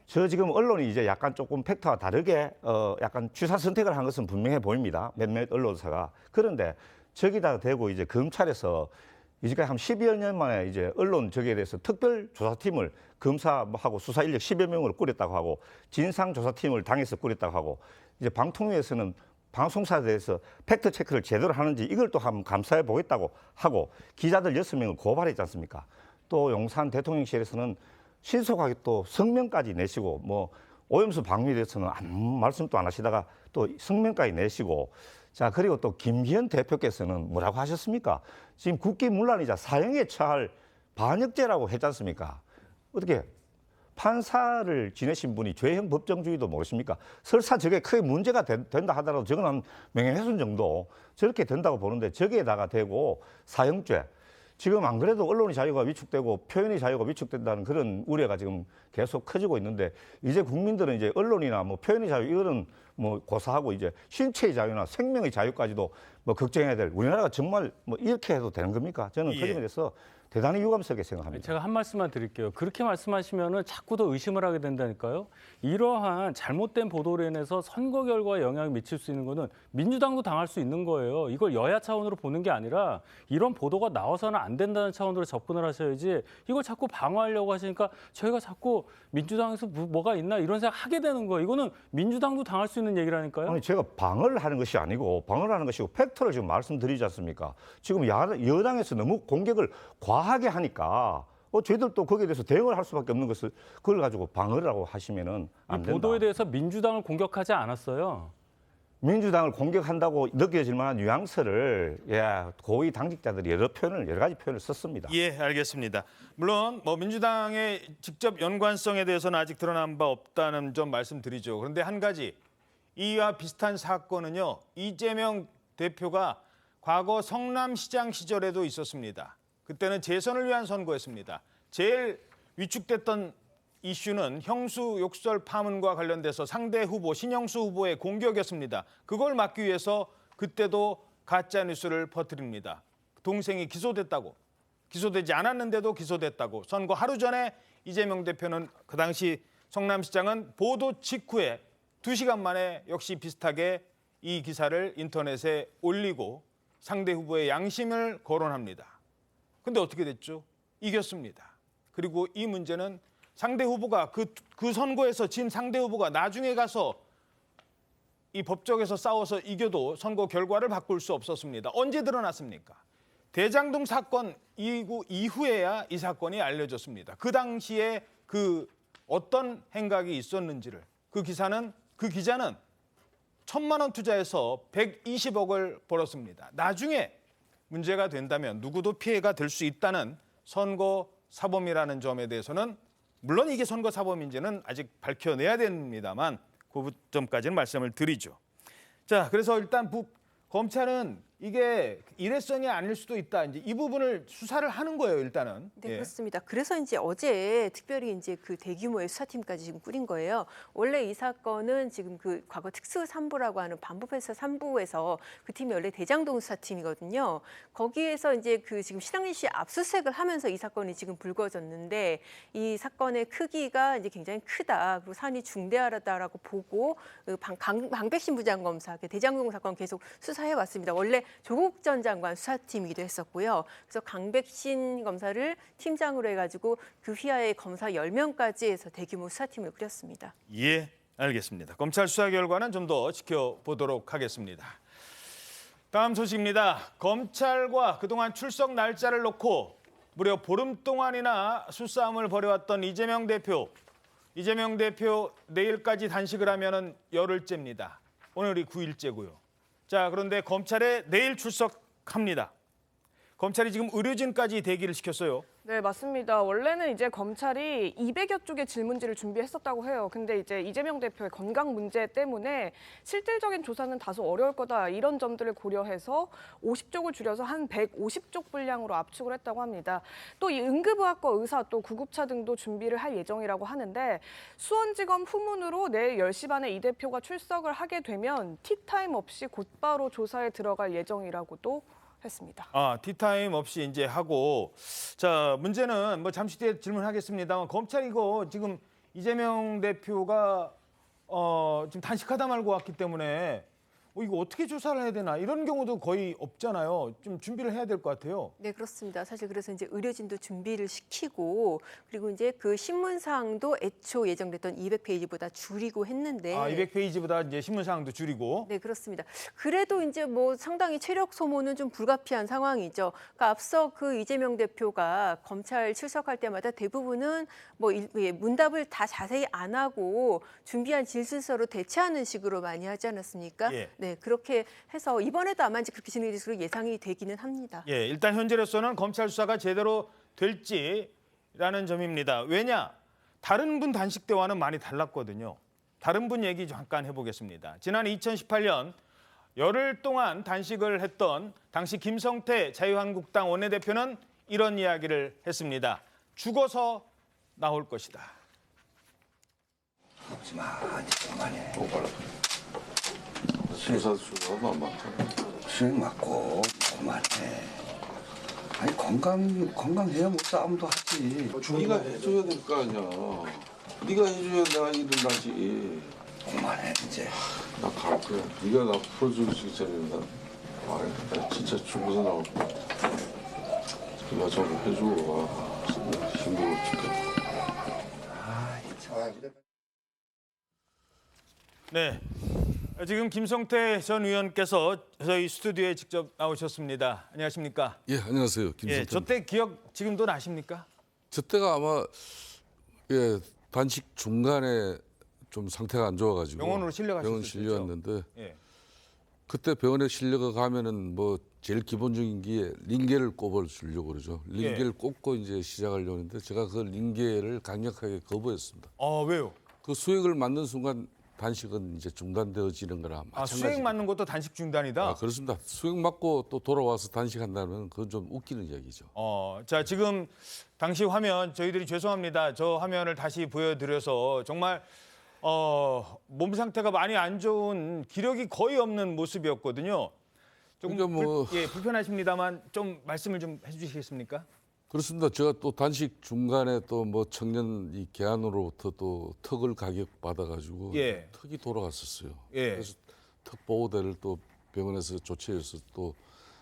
저 지금 언론이 이제 약간 조금 팩트와 다르게 약간 취사 선택을 한 것은 분명해 보입니다. 몇몇 언론사가 그런데 저기다 대고 이제 검찰에서 이제까지 한 10여 년 만에 이제 언론 저기에 대해서 특별 조사팀을 검사하고 수사 인력 10여 명으로 꾸렸다고 하고 진상 조사팀을 당해서 꾸렸다고 하고 이제 방통위에서는 방송사에 대해서 팩트 체크를 제대로 하는지 이걸 또 한번 감사해 보겠다고 하고 기자들 6명을 고발했지 않습니까? 또 용산 대통령실에서는 신속하게 또 성명까지 내시고 뭐 오염수 방류에 대해서는 아무 말씀도 안 하시다가 또 성명까지 내시고 자 그리고 또 김기현 대표께서는 뭐라고 하셨습니까? 지금 국기문란이자 사형에 처할 반역죄라고 했지 않습니까? 어떻게 판사를 지내신 분이 죄형 법정주의도 모르십니까? 설사 저게 크게 문제가 된다 하더라도 저건 한 명예훼손 정도 저렇게 된다고 보는데 저기에다가 대고 사형죄. 지금 안 그래도 언론의 자유가 위축되고 표현의 자유가 위축된다는 그런 우려가 지금 계속 커지고 있는데 이제 국민들은 이제 언론이나 뭐 표현의 자유 이거는 뭐 고사하고 이제 신체의 자유나 생명의 자유까지도 뭐 걱정해야 될 우리나라가 정말 뭐 이렇게 해도 되는 겁니까? 저는 그 점에 대해서 대단히 유감스럽게 생각합니다. 제가 한 말씀만 드릴게요. 그렇게 말씀하시면은 자꾸 더 의심을 하게 된다니까요. 이러한 잘못된 보도로 인해서 선거 결과에 영향을 미칠 수 있는 거는 민주당도 당할 수 있는 거예요. 이걸 여야 차원으로 보는 게 아니라 이런 보도가 나와서는 안 된다는 차원으로 접근을 하셔야지 이걸 자꾸 방어하려고 하시니까 저희가 자꾸 민주당에서 뭐가 있나 이런 생각 하게 되는 거예요. 이거는 민주당도 당할 수 있는 얘기라니까요. 아니 제가 방어를 하는 것이 아니고 방어를 하는 것이고 팩트를 지금 말씀드리지 않습니까? 지금 여당에서 너무 공격을 과하게 하니까 저희들도 거기에 대해서 대응을 할 수밖에 없는 것을 그걸 가지고 방어라고 하시면은 안 된다. 보도에 대해서 민주당을 공격하지 않았어요. 민주당을 공격한다고 느껴질 만한 뉘앙스를 고위 당직자들이 여러 가지 표현을 썼습니다. 예, 알겠습니다. 물론 뭐 민주당의 직접 연관성에 대해서는 아직 드러난 바 없다는 점 말씀드리죠. 그런데 한 가지 이와 비슷한 사건은요. 이재명 대표가 과거 성남시장 시절에도 있었습니다. 그때는 재선을 위한 선거였습니다. 제일 위축됐던 이슈는 형수 욕설 파문과 관련돼서 상대 후보 신영수 후보의 공격이었습니다. 그걸 막기 위해서 그때도 가짜 뉴스를 퍼뜨립니다. 동생이 기소되지 않았는데도 기소됐다고. 선거 하루 전에 이재명 대표는 그 당시 성남시장은 보도 직후에 2시간 만에 역시 비슷하게 이 기사를 인터넷에 올리고 상대 후보의 양심을 거론합니다. 근데 어떻게 됐죠? 이겼습니다. 그리고 이 문제는 상대 후보가 그 선거에서 진 상대 후보가 나중에 가서 이 법정에서 싸워서 이겨도 선거 결과를 바꿀 수 없었습니다. 언제 드러났습니까? 대장동 사건 이후에야 이 사건이 알려졌습니다. 그 당시에 그 어떤 행각이 있었는지를 그 기자는 1,000만 원 투자해서 120억을 벌었습니다. 나중에 문제가 된다면 누구도 피해가 될 수 있다는 선거 사범이라는 점에 대해서는 물론 이게 선거 사범인지는 아직 밝혀내야 됩니다만 그 점까지는 말씀을 드리죠. 자, 그래서 일단 검찰은 이게 일회성이 아닐 수도 있다. 이제 이 부분을 수사를 하는 거예요, 일단은. 네, 그렇습니다. 그래서 이제 어제 특별히 이제 그 대규모의 수사팀까지 지금 꾸린 거예요. 원래 이 사건은 지금 그 과거 특수 3부라고 하는 반부패사 3부에서 그 팀이 원래 대장동 수사팀이거든요. 거기에서 이제 그 지금 신학립시 압수수색을 하면서 이 사건이 지금 불거졌는데 이 사건의 크기가 이제 굉장히 크다. 그리고 사안이 중대하다라고 보고 강백신 부장검사 대장동 사건 계속 수사해 왔습니다. 원래 조국 전 장관 수사팀이기도 했었고요. 그래서 강백신 검사를 팀장으로 해가지고 그 휘하에 검사 10명까지 해서 대규모 수사팀을 꾸렸습니다. 예, 알겠습니다. 검찰 수사 결과는 좀 더 지켜보도록 하겠습니다. 다음 소식입니다. 검찰과 그동안 출석 날짜를 놓고 무려 보름 동안이나 수싸움을 벌여왔던 이재명 대표 내일까지 단식을 하면은 열흘째입니다. 오늘이 9일째고요. 자, 그런데 검찰에 내일 출석합니다. 검찰이 지금 의료진까지 대기를 시켰어요. 네, 맞습니다. 원래는 이제 검찰이 200여 쪽의 질문지를 준비했었다고 해요. 근데 이제 이재명 대표의 건강 문제 때문에 실질적인 조사는 다소 어려울 거다. 이런 점들을 고려해서 50쪽을 줄여서 한 150쪽 분량으로 압축을 했다고 합니다. 또 이 응급의학과 의사 또 구급차 등도 준비를 할 예정이라고 하는데 수원지검 후문으로 내일 10시 반에 이 대표가 출석을 하게 되면 티타임 없이 곧바로 조사에 들어갈 예정이라고도 했습니다. 티타임 없이 이제 하고, 자, 문제는 뭐 잠시 뒤에 질문하겠습니다만 검찰이 이거 지금 이재명 대표가 지금 단식하다 말고 왔기 때문에 이거 어떻게 조사를 해야 되나 이런 경우도 거의 없잖아요. 좀 준비를 해야 될 것 같아요. 네, 그렇습니다. 사실 그래서 이제 의료진도 준비를 시키고 그리고 이제 그 신문사항도 애초 예정됐던 200페이지보다 줄이고 했는데 200페이지보다 이제 신문사항도 줄이고. 네, 그렇습니다. 그래도 이제 뭐 상당히 체력 소모는 좀 불가피한 상황이죠. 그러니까 앞서 그 이재명 대표가 검찰 출석할 때마다 대부분은 뭐 문답을 다 자세히 안 하고 준비한 질문서로 대체하는 식으로 많이 하지 않았습니까? 예. 네, 그렇게 해서 이번에도 아마 이제 그렇게 진행될 것으로 예상이 되기는 합니다. 예, 일단 현재로서는 검찰 수사가 제대로 될지라는 점입니다. 왜냐? 다른 분 단식 때와는 많이 달랐거든요. 다른 분 얘기 잠깐 해보겠습니다. 지난 2018년 열흘 동안 단식을 했던 당시 김성태 자유한국당 원내대표는 이런 이야기를 했습니다. 죽어서 나올 것이다. 하지 마, 이제 그만해. 수사수가 많잖아. 수행 맞고 그만해. 아니 건강해야 뭐 싸움도 하지. 네가 해줘야 될 거 아니야. 네가 해줘야 내가 일어나지. 그만해 이제. 나 갈 거야. 네가 나 풀어줄 수 있잖아. 나 진짜 죽어서 나올 거야. 네가 좀 해줘. 힘들어 죽겠다. 네. 지금 김성태 전 의원께서 저희 스튜디오에 직접 나오셨습니다. 안녕하십니까? 예, 안녕하세요. 김성태. 예, 저때 기억 지금도 나십니까? 저 때가 아마 예, 단식 중간에 좀 상태가 안 좋아가지고 병원으로 실려가셨죠. 병원 실려왔는데 예. 그때 병원에 실려가 가면은 뭐 제일 기본적인 게 링겔을 꼽아주려고 그러죠. 링겔을 꼽고 이제 시작하려는데 제가 그 링겔을 강력하게 거부했습니다. 왜요? 그 수액을 맞는 순간 단식은 이제 중단되어지는 거나 마찬가지. 수액 맞는 것도 단식 중단이다? 그렇습니다. 수액 맞고 또 돌아와서 단식한다면 그건 좀 웃기는 이야기죠. 자, 지금 당시 화면 저희들이 죄송합니다. 저 화면을 다시 보여드려서 정말 몸 상태가 많이 안 좋은 기력이 거의 없는 모습이었거든요. 좀 불편하십니다만 좀 말씀을 좀 해주시겠습니까? 그렇습니다. 제가 또 단식 중간에 또 뭐 청년 이 계안으로부터 또 턱을 가격 받아가지고 턱이 돌아갔었어요. 그래서 턱 보호대를 또 병원에서 조치해서 또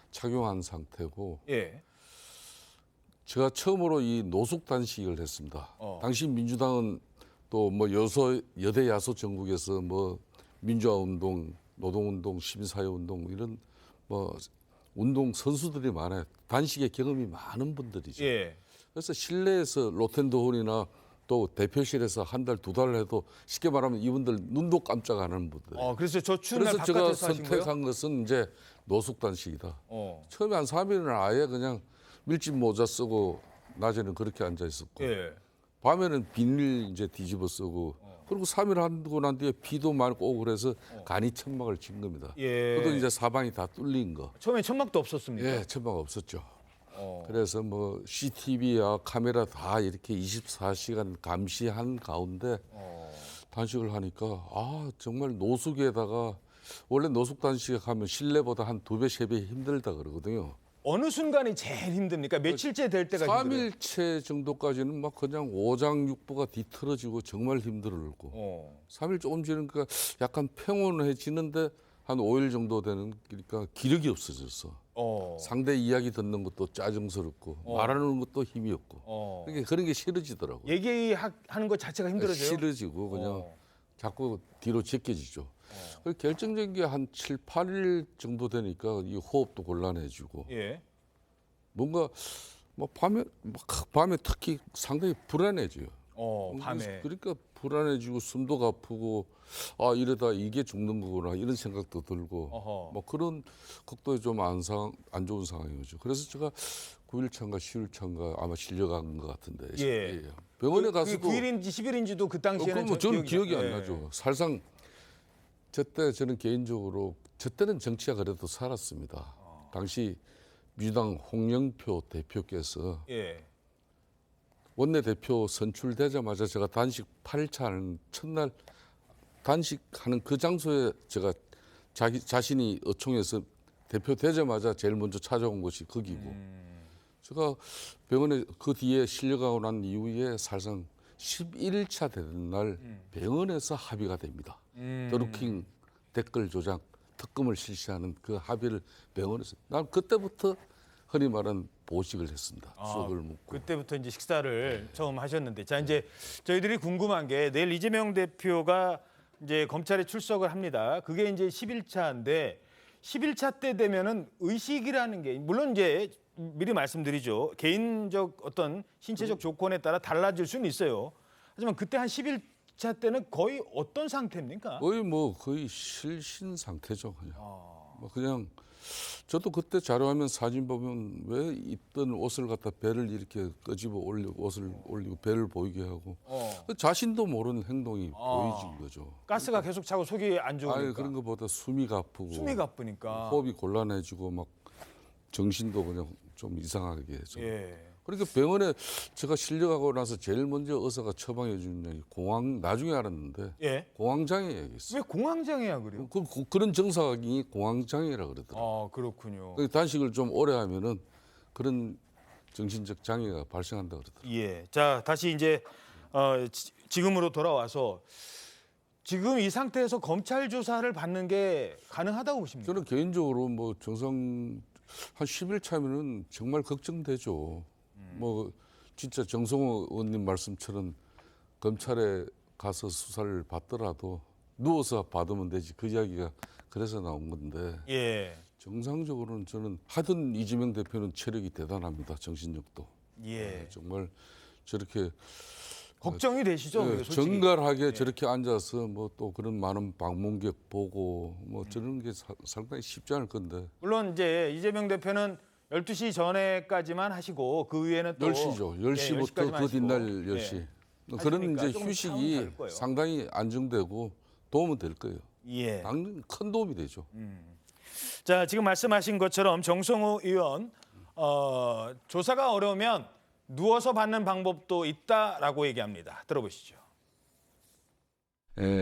착용한 상태고. 제가 처음으로 이 노숙 단식을 했습니다. 당시 민주당은 또 뭐 여대 야소 전국에서 뭐 민주화 운동, 노동 운동, 시민사회 운동 이런 뭐 운동 선수들이 많아요. 단식의 경험이 많은 분들이죠. 그래서 실내에서 로텐도홀이나 또 대표실에서 한 달, 두 달 해도 쉽게 말하면 이분들 눈도 깜짝 안 하는 분들. 그래서 저 추운 날 그래서 바깥에서 제가 하신 거예요? 선택한 것은 이제 노숙 단식이다. 처음에 한 3일은 아예 그냥 밀짚 모자 쓰고 낮에는 그렇게 앉아 있었고 밤에는 비닐 이제 뒤집어 쓰고 그리고 3일 하고 난 뒤에 비도 많고 오고 그래서 간이 천막을 친 겁니다. 그것도 이제 사방이 다 뚫린 거. 처음에 천막도 없었습니까? 예, 천막 없었죠. 그래서 뭐 CCTV와 카메라 다 이렇게 24시간 감시한 가운데 단식을 하니까 정말 노숙에다가 원래 노숙 단식에 가면 실내보다 한 2배, 3배 힘들다 그러거든요. 어느 순간이 제일 힘듭니까? 며칠째 될 때가 힘들어요? 3일째 정도까지는 막 그냥 오장육부가 뒤틀어지고 정말 힘들고 3일 조금 지나니까 약간 평온해지는데 한 5일 정도 되는 그러니까 기력이 없어졌어. 상대 이야기 듣는 것도 짜증스럽고 말하는 것도 힘이 없고 그러니까 그런 게 싫어지더라고요. 얘기하는 것 자체가 힘들어져요? 싫어지고 그냥 자꾸 뒤로 제껴지죠. 결정적인 게 한 7, 8일 정도 되니까 이 호흡도 곤란해지고 뭔가 뭐 밤에 특히 상당히 불안해져요. 밤에. 그러니까 불안해지고 숨도 가쁘고 아 이러다 이게 죽는 거구나 이런 생각도 들고 뭐 그런 극도의 좀 안 좋은 상황이죠. 그래서 제가 9일차인가 10일차인가 아마 실려간 것 같은데 예. 병원에 가서도 9일인지 10일인지도 그 당시에는 저는 기억이 안 나죠. 사실상 저때 저는 개인적으로 저때는 정치가 그래도 살았습니다. 당시 민주당 홍영표 대표께서 원내대표 선출되자마자 제가 단식 8일차 하는 첫날 단식하는 그 장소에 제가 자신이 어총에서 대표 되자마자 제일 먼저 찾아온 곳이 거기고 제가 병원에 그 뒤에 실려가고 난 이후에 사실상 11일차 되는 날 병원에서 합의가 됩니다. 드루킹 댓글 조작 특검을 실시하는 그 합의를 병원에서 난 그때부터 흔히 말하는 보식을 했습니다. 수업을 묻고. 그때부터 이제 식사를 처음 하셨는데, 자 이제 저희들이 궁금한 게 내일 이재명 대표가 이제 검찰에 출석을 합니다. 그게 이제 10일차인데 10일차 때 되면은 의식이라는 게 물론 이제 미리 말씀드리죠. 개인적 어떤 신체적 조건에 따라 달라질 수는 있어요. 하지만 그때 한 10일차 때는 거의 어떤 상태입니까? 거의 실신 상태죠. 그냥 저도 그때 자료화면 사진 보면 왜 입던 옷을 갖다 배를 이렇게 끄집어 올리고 옷을 올리고 배를 보이게 하고 자신도 모르는 행동이 보이진 거죠. 가스가 계속 차고 속이 안 좋으니까. 그런 것보다 숨이 가쁘고 호흡이 곤란해지고 막 정신도 그냥 좀 이상하게 해서. 그러니까 예. 병원에 제가 실려가고 나서 제일 먼저 의사가 처방해 주는 약이 공황 나중에 알았는데 공황장애 약이었어요. 왜 공황장애야 그래요? 그런 증상이 공황장애라 그러더라고요. 그렇군요. 단식을 좀 오래 하면은 그런 정신적 장애가 발생한다 그러더라고요. 예. 자 다시 이제 지금으로 돌아와서 지금 이 상태에서 검찰 조사를 받는 게 가능하다고 보십니까? 저는 개인적으로 뭐 정상 한 10일 차면은 정말 걱정되죠. 뭐 진짜 정성호 의원님 말씀처럼 검찰에 가서 수사를 받더라도 누워서 받으면 되지 그 이야기가 그래서 나온 건데 정상적으로는 저는 하여튼 이재명 대표는 체력이 대단합니다. 정신력도. 정말 저렇게 걱정이 되시죠? 정갈하게 저렇게 앉아서 뭐 또 그런 많은 방문객 보고 뭐 저런 게 상당히 쉽지 않을 건데. 물론 이제 이재명 대표는 12시 전에까지만 하시고 그 위에는 또 10시죠. 10시부터 그 뒷날 10시. 그런 이제 휴식이 상당히 안정되고 도움은 될 거예요. 당연히 큰 도움이 되죠. 자, 지금 말씀하신 것처럼 정성호 의원 조사가 어려우면 누워서 받는 방법도 있다라고 얘기합니다. 들어보시죠.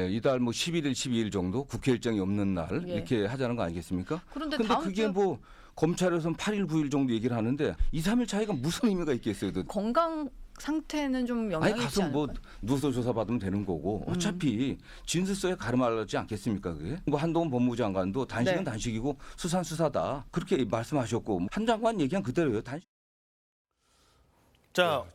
이달 뭐 11일, 12일 정도 국회 일정이 없는 날 이렇게 하자는 거 아니겠습니까? 그런데 그게 뭐 검찰에서는 8일, 9일 정도 얘기를 하는데 2, 3일 차이가 무슨 의미가 있겠어요? 건강 상태는 좀 영향이 있지 가서 뭐 않을까요? 누워서 조사받으면 되는 거고 어차피 진술서에 가름하지 않겠습니까? 그게? 뭐 한동훈 법무부 장관도 단식은 단식이고 수사는 수사다. 그렇게 말씀하셨고 한 장관 얘기한 그대로예요. 자,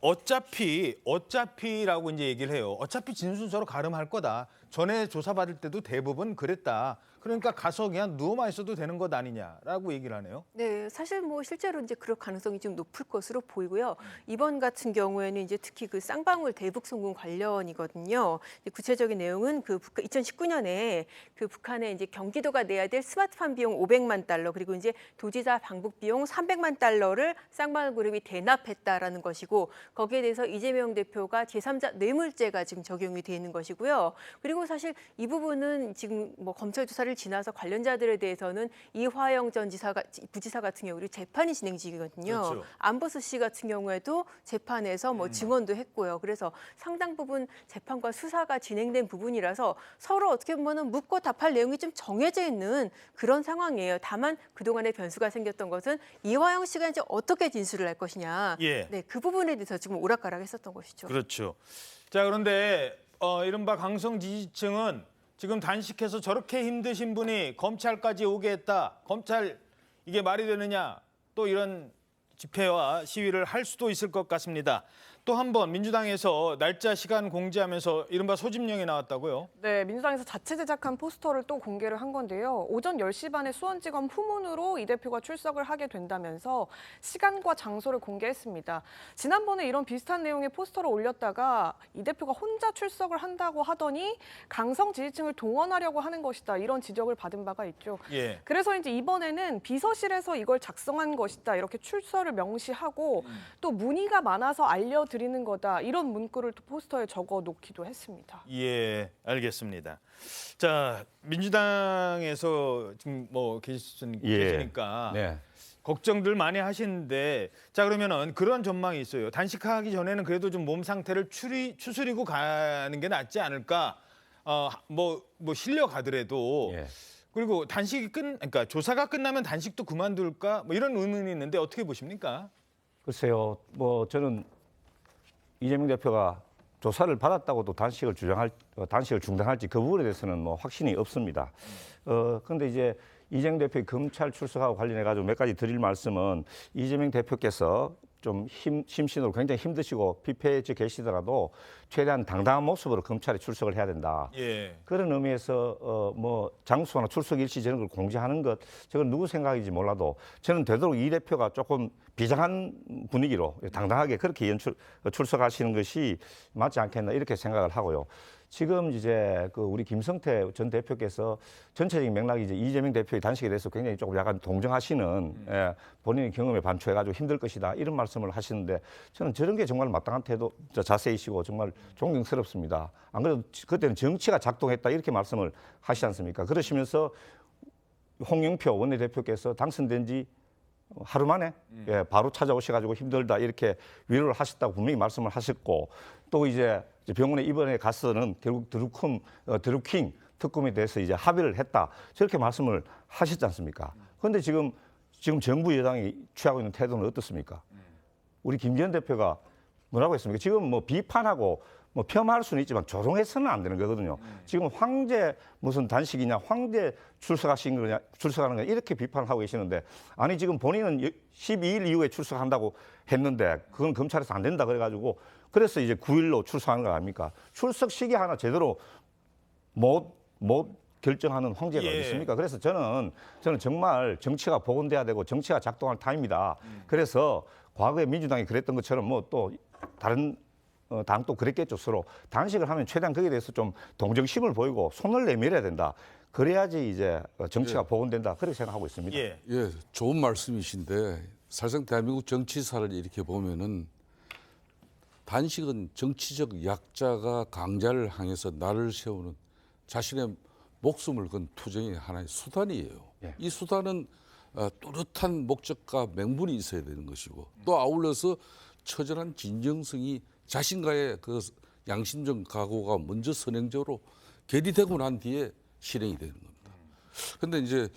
어차피라고 이제 얘기를 해요. 어차피 진술서로 가름할 거다. 전에 조사받을 때도 대부분 그랬다. 그러니까 가서 그냥 누워만 있어도 되는 것 아니냐라고 얘기를 하네요. 네, 사실 뭐 실제로 이제 그럴 가능성이 좀 높을 것으로 보이고요. 이번 같은 경우에는 이제 특히 그 쌍방울 대북 송금 관련이거든요. 구체적인 내용은 그 2019년에 그 북한에 이제 경기도가 내야 될 스마트팜 비용 500만 달러 그리고 이제 도지사 방북 비용 300만 달러를 쌍방울 그룹이 대납했다라는 것이고 거기에 대해서 이재명 대표가 제3자 뇌물죄가 지금 적용이 돼 있는 것이고요. 그리고 사실 이 부분은 지금 뭐 검찰 조사를 지나서 관련자들에 대해서는 이화영 전 부지사 같은 경우 재판이 진행 중이거든요. 그렇죠. 안버스 씨 같은 경우에도 재판에서 뭐 증언도 했고요. 그래서 상당 부분 재판과 수사가 진행된 부분이라서 서로 어떻게 보면은 묻고 답할 내용이 좀 정해져 있는 그런 상황이에요. 다만 그동안의 변수가 생겼던 것은 이화영 씨가 이제 어떻게 진술을 할 것이냐. 네, 그 부분에 대해서 지금 오락가락했었던 것이죠. 그렇죠. 자, 그런데 이른바 강성 지지층은 지금 단식해서 저렇게 힘드신 분이 검찰까지 오게 했다. 검찰 이게 말이 되느냐. 또 이런 집회와 시위를 할 수도 있을 것 같습니다. 또 한 번 민주당에서 날짜 시간 공지하면서 이른바 소집령이 나왔다고요? 네, 민주당에서 자체 제작한 포스터를 또 공개를 한 건데요. 오전 10시 반에 수원지검 후문으로 이 대표가 출석을 하게 된다면서 시간과 장소를 공개했습니다. 지난번에 이런 비슷한 내용의 포스터를 올렸다가 이 대표가 혼자 출석을 한다고 하더니 강성 지지층을 동원하려고 하는 것이다. 이런 지적을 받은 바가 있죠. 예. 그래서 이제 이번에는 비서실에서 이걸 작성한 것이다. 이렇게 출처를 명시하고 또 문의가 많아서 알려드리는 거다. 이런 문구를 또 포스터에 적어 놓기도 했습니다. 예, 알겠습니다. 자, 민주당에서 지금 뭐 계시니까 네. 걱정들 많이 하시는데, 자 그러면은 그런 전망이 있어요. 단식하기 전에는 그래도 좀 몸 상태를 추스리고 가는 게 낫지 않을까? 뭐 실려 가더라도. 그리고 그러니까 조사가 끝나면 단식도 그만둘까? 뭐 이런 의문이 있는데 어떻게 보십니까? 글쎄요, 뭐 저는 이재명 대표가 조사를 받았다고도 단식을 중단할지 그 부분에 대해서는 뭐 확신이 없습니다. 그런데 이제 이재명 대표의 검찰 출석하고 관련해 가지고 몇 가지 드릴 말씀은, 이재명 대표께서 좀 심신으로 굉장히 힘드시고 피폐해져 계시더라도 최대한 당당한 모습으로 검찰에 출석을 해야 된다. 예. 그런 의미에서 뭐 장소나 출석 일시 저런 걸 공지하는 것, 저건 누구 생각인지 몰라도 저는 되도록 이 대표가 조금 비장한 분위기로 당당하게 그렇게 출석하시는 것이 맞지 않겠나 이렇게 생각을 하고요. 지금 이제 우리 김성태 전 대표께서 전체적인 맥락이 이제 이재명 대표의 단식에 대해서 굉장히 조금 약간 동정하시는, 본인의 경험에 반초해가지고 힘들 것이다 이런 말씀을 하시는데, 저는 저런 게 정말 마땅한 태도, 자세이시고 정말 존경스럽습니다. 안 그래도 그때는 정치가 작동했다 이렇게 말씀을 하시지 않습니까? 그러시면서 홍영표 원내대표께서 당선된 지 하루 만에 바로 찾아오셔가지고 힘들다 이렇게 위로를 하셨다고 분명히 말씀을 하셨고, 또 이제 병원에 입원해 가서는 결국 드루킹 특검에 대해서 이제 합의를 했다 저렇게 말씀을 하셨지 않습니까? 그런데 지금 정부 여당이 취하고 있는 태도는 어떻습니까? 우리 김기현 대표가 뭐라고 했습니까? 지금 뭐 비판하고 뭐 폄하할 수는 있지만 조롱해서는 안 되는 거거든요. 지금 황제 무슨 단식이냐, 황제 출석하는 거냐 이렇게 비판을 하고 계시는데, 아니 지금 본인은 12일 이후에 출석한다고 했는데 그건 검찰에서 안 된다 그래가지고 그래서 이제 9일로 출석하는 거 아닙니까? 출석 시기 하나 제대로 못 결정하는 황제가 어디 있습니까? 그래서 저는 정말 정치가 복원돼야 되고 정치가 작동할 타임이다. 그래서 과거에 민주당이 그랬던 것처럼 뭐 또 다른 당도 그랬겠죠. 서로 단식을 하면 최대한 거기에 대해서 좀 동정심을 보이고 손을 내밀어야 된다. 그래야지 이제 정치가 복원된다. 그렇게 생각하고 있습니다. 예, 좋은 말씀이신데 사실상 대한민국 정치사를 이렇게 보면은 단식은 정치적 약자가 강자를 향해서 나를 세우는 자신의 목숨을 건 투쟁의 하나의 수단이에요. 이 수단은 뚜렷한 목적과 명분이 있어야 되는 것이고, 또 아울러서 처절한 진정성이 자신과의 그 양심적 각오가 먼저 선행적으로 결의되고 난 뒤에 실행이 되는 겁니다. 그런데 이제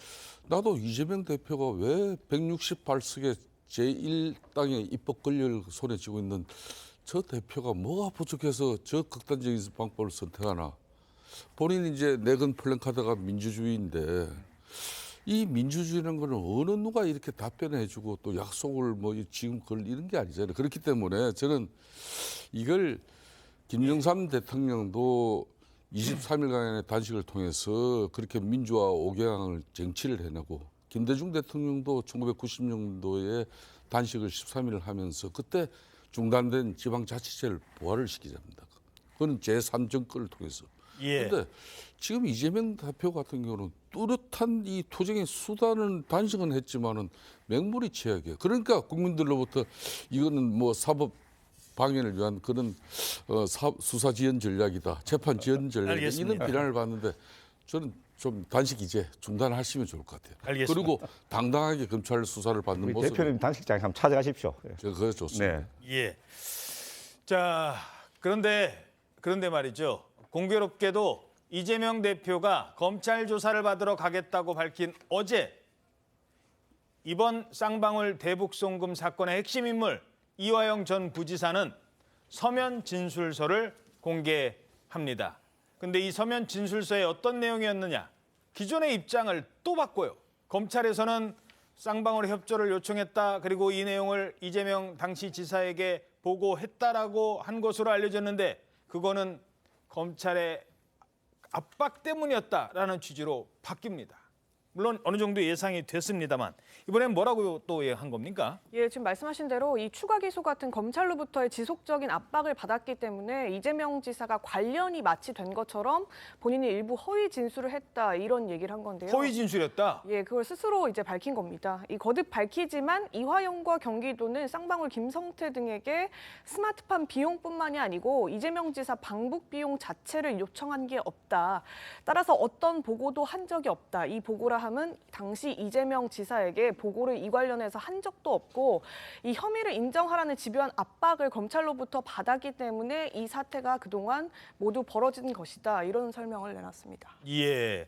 나도 이재명 대표가 왜 168석의 제1당의 입법 권력을 손에 쥐고 있는 저 대표가 뭐가 부족해서 저 극단적인 방법을 선택하나. 본인이 이제 내건 플랜카드가 민주주의인데, 이 민주주의라는 거는 어느 누가 이렇게 답변해주고 또 약속을 뭐 지금 걸 이런 게 아니잖아요. 그렇기 때문에 저는 이걸 김영삼 대통령도 23일간의 단식을 통해서 그렇게 민주화 5개항을 쟁취를 해내고, 김대중 대통령도 1990년도에 단식을 13일을 하면서 그때 중단된 지방자치제를 부활을 시키자 합니다. 그건 제3정권을 통해서. 그런데 지금 이재명 대표 같은 경우는 뚜렷한 이 투쟁의 수단은 단식은 했지만은 명분이 최악이에요. 그러니까 국민들로부터 이거는 뭐 사법 방해를 위한 그런 수사 지연 전략이다, 재판 지연 전략이다, 이런 비난을 받는데, 저는 좀 단식 이제 중단하시면 좋을 것 같아요. 알겠습니다. 그리고 당당하게 검찰 수사를 받는 모습. 대표님 단식장에 한번 찾아가십시오. 그거 좋습니다. 예. 자, 그런데 말이죠. 공교롭게도 이재명 대표가 검찰 조사를 받으러 가겠다고 밝힌 어제, 이번 쌍방울 대북송금 사건의 핵심 인물 이화영 전 부지사는 서면 진술서를 공개합니다. 근데 이 서면 진술서에 어떤 내용이었느냐? 기존의 입장을 또 바꿔요. 검찰에서는 쌍방울의 협조를 요청했다. 그리고 이 내용을 이재명 당시 지사에게 보고했다라고 한 것으로 알려졌는데 그거는 검찰의 압박 때문이었다라는 취지로 바뀝니다. 물론 어느 정도 예상이 됐습니다만 이번엔 뭐라고 또 한 겁니까? 예, 지금 말씀하신 대로 이 추가 기소 같은 검찰로부터의 지속적인 압박을 받았기 때문에 이재명 지사가 관련이 마치 된 것처럼 본인이 일부 허위 진술을 했다 이런 얘기를 한 건데요. 허위 진술이었다? 예, 그걸 스스로 이제 밝힌 겁니다. 이 거듭 밝히지만 이화영과 경기도는 쌍방울 김성태 등에게 스마트팜 비용뿐만이 아니고 이재명 지사 방북 비용 자체를 요청한 게 없다. 따라서 어떤 보고도 한 적이 없다. 이 보고라 함은 당시 이재명 지사에게 보고를 이 관련해서 한 적도 없고 이 혐의를 인정하라는 집요한 압박을 검찰로부터 받았기 때문에 이 사태가 그동안 모두 벌어진 것이다. 이런 설명을 내놨습니다. 예.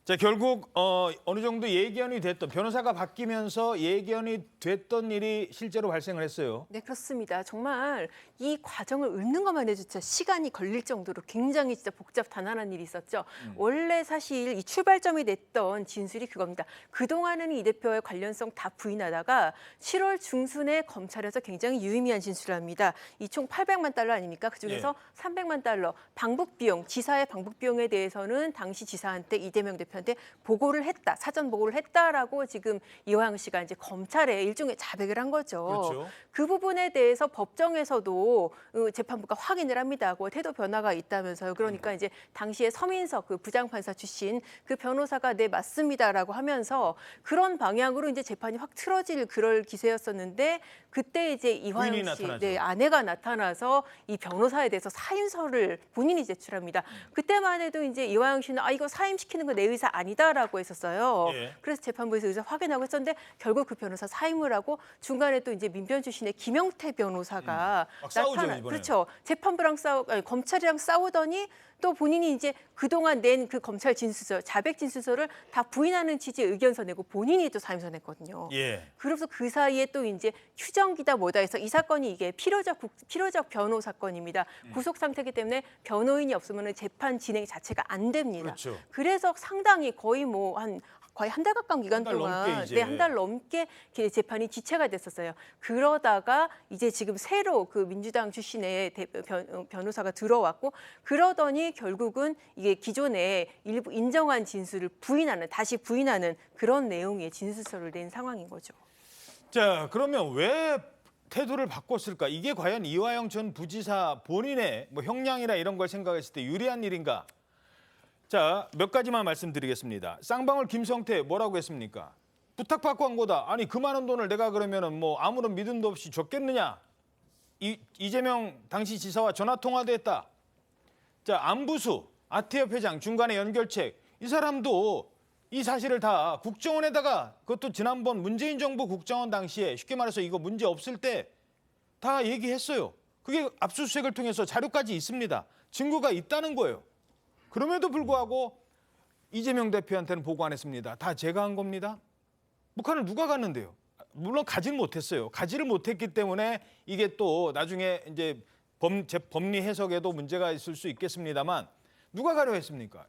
자, 결국 어느 정도 예견이 됐던 변호사가 바뀌면서 예견이 됐던 일이 실제로 발생을 했어요. 네, 그렇습니다. 정말 이 과정을 읊는 것만 해도 진짜 시간이 걸릴 정도로 굉장히 진짜 복잡 단단한 일이 있었죠. 원래 사실 이 출발점이 냈던 진술이 그겁니다. 그동안은 이 대표의 관련성 다 부인하다가 7월 중순에 검찰에서 굉장히 유의미한 진술을 합니다. 이 총 800만 달러 아닙니까? 그중에서 300만 달러 방북 비용, 지사의 방북 비용에 대해서는 당시 지사한테 이재명 대표한테 보고를 했다, 사전 보고를 했다라고 지금 이화영 씨가 이제 검찰에 일종의 자백을 한 거죠. 그렇죠. 그 부분에 대해서 법정에서도 재판부가 확인을 합니다. 그 태도 변화가 있다면서요. 그러니까 이제 당시에 서민석 그 부장판사 출신 그 변호사가 네 맞습니다라고 하면서 그런 방향으로 이제 재판이 확 틀어질 그럴 기세였었는데 그때 이제 이화영 씨 네, 아내가 나타나서 이 변호사에 대해서 사임서를 본인이 제출합니다. 그때만 해도 이제 이화영 씨는 이거 사임시키는 거 내 의사 아니다라고 했었어요. 예. 그래서 재판부에서 의사 확인하고 했었는데 결국 그 변호사 사임을 하고 중간에 또 이제 민변 출신의 김영태 변호사가 싸우죠, 이번에. 그렇죠. 재판부랑 검찰이랑 싸우더니 또 본인이 이제 그동안 낸 그 검찰 진술서, 자백 진술서를 다 부인하는 취지의 의견서 내고 본인이 또 사임서 냈거든요. 예. 그래서 그 사이에 또 이제 휴정기다 뭐다 해서 이 사건이 이게 필요적 변호 사건입니다. 구속 상태이기 때문에 변호인이 없으면 재판 진행 자체가 안 됩니다. 그렇죠. 그래서 상당히 거의 거의 한 달 가까운 기간 동안 한 달 넘게 재판이 지체가 됐었어요. 그러다가 이제 지금 새로 그 민주당 출신의 변호사가 들어왔고 그러더니 결국은 이게 기존에 일부 인정한 진술을 다시 부인하는 그런 내용의 진술서를 낸 상황인 거죠. 자, 그러면 왜 태도를 바꿨을까? 이게 과연 이화영 전 부지사 본인의 뭐 형량이나 이런 걸 생각했을 때 유리한 일인가? 자, 몇 가지만 말씀드리겠습니다. 쌍방울 김성태 뭐라고 했습니까? 부탁받고 한 거다. 아니 그 많은 돈을 내가 그러면은 뭐 아무런 믿음도 없이 줬겠느냐? 이재명 당시 지사와 전화 통화도 했다. 자, 안부수, 아태협 회장 중간에 연결책 이 사람도 이 사실을 다 국정원에다가 그것도 지난번 문재인 정부 국정원 당시에 쉽게 말해서 이거 문제 없을 때 다 얘기했어요. 그게 압수수색을 통해서 자료까지 있습니다. 증거가 있다는 거예요. 그럼에도 불구하고 이재명 대표한테는 보고 안 했습니다. 다 제가 한 겁니다. 북한을 누가 갔는데요? 물론 가지는 못했어요. 가지를 못했기 때문에 이게 또 나중에 이제 법리 해석에도 문제가 있을 수 있겠습니다만 누가 가려고 했습니까?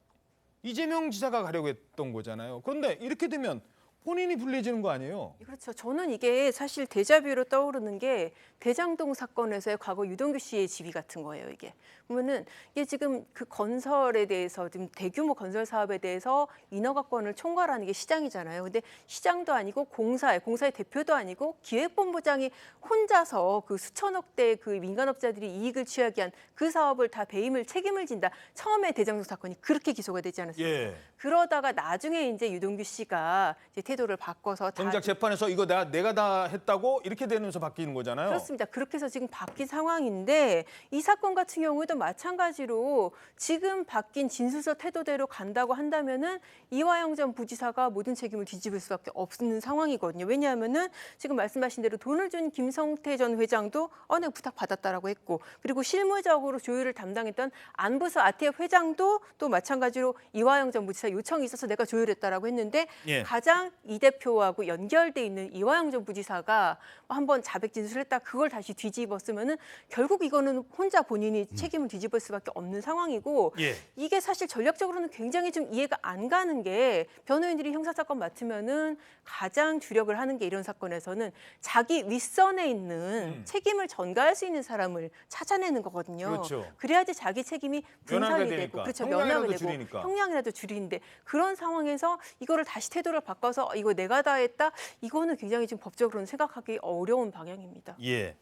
이재명 지사가 가려고 했던 거잖아요. 그런데 이렇게 되면 본인이 불리해지는 거 아니에요? 그렇죠. 저는 이게 사실 데자뷰로 떠오르는 게 대장동 사건에서의 과거 유동규 씨의 지위 같은 거예요. 이게 보면은 이게 지금 그 건설에 대해서 지금 대규모 건설 사업에 대해서 인허가권을 총괄하는 게 시장이잖아요. 근데 시장도 아니고 공사의 대표도 아니고 기획본부장이 혼자서 그 수천억대 그 민간업자들이 이익을 취하게 한 그 사업을 다 책임을 진다. 처음에 대장동 사건이 그렇게 기소가 되지 않았습니까? 예. 그러다가 나중에 이제 유동규 씨가 이제 태도를 바꿔서 정작 재판에서 이거 내가 다 했다고 이렇게 되면서 바뀌는 거잖아요. 그렇습니다. 그렇게 해서 지금 바뀐 상황인데 이 사건 같은 경우에도 마찬가지로 지금 바뀐 진술서 태도대로 간다고 한다면은 이화영 전 부지사가 모든 책임을 뒤집을 수밖에 없는 상황이거든요. 왜냐하면은 지금 말씀하신 대로 돈을 준 김성태 전 회장도 내가 부탁 받았다라고 했고 그리고 실무적으로 조율을 담당했던 안부수 아태협 회장도 또 마찬가지로 이화영 전 부지사 요청이 있어서 내가 조율했다라고 했는데 예. 가장 이 대표하고 연결돼 있는 이화영 전 부지사가 한번 자백 진술했다 그걸 다시 뒤집었으면은 결국 이거는 혼자 본인이 책임을 뒤집을 수밖에 없는 상황이고 예. 이게 사실 전략적으로는 굉장히 좀 이해가 안 가는 게 변호인들이 형사사건 맡으면은 가장 주력을 하는 게 이런 사건에서는 자기 윗선에 있는 책임을 전가할 수 있는 사람을 찾아내는 거거든요. 그렇죠. 그래야지 자기 책임이 분산이 면하게 되고 되니까. 그렇죠. 형량이라도 면하게 되고 줄이니까. 형량이라도 줄이는데 그런 상황에서 이거를 다시 태도를 바꿔서 이거 내가 다 했다 이거는 굉장히 좀 법적으로는 생각하기 어려운 방향입니다. 예.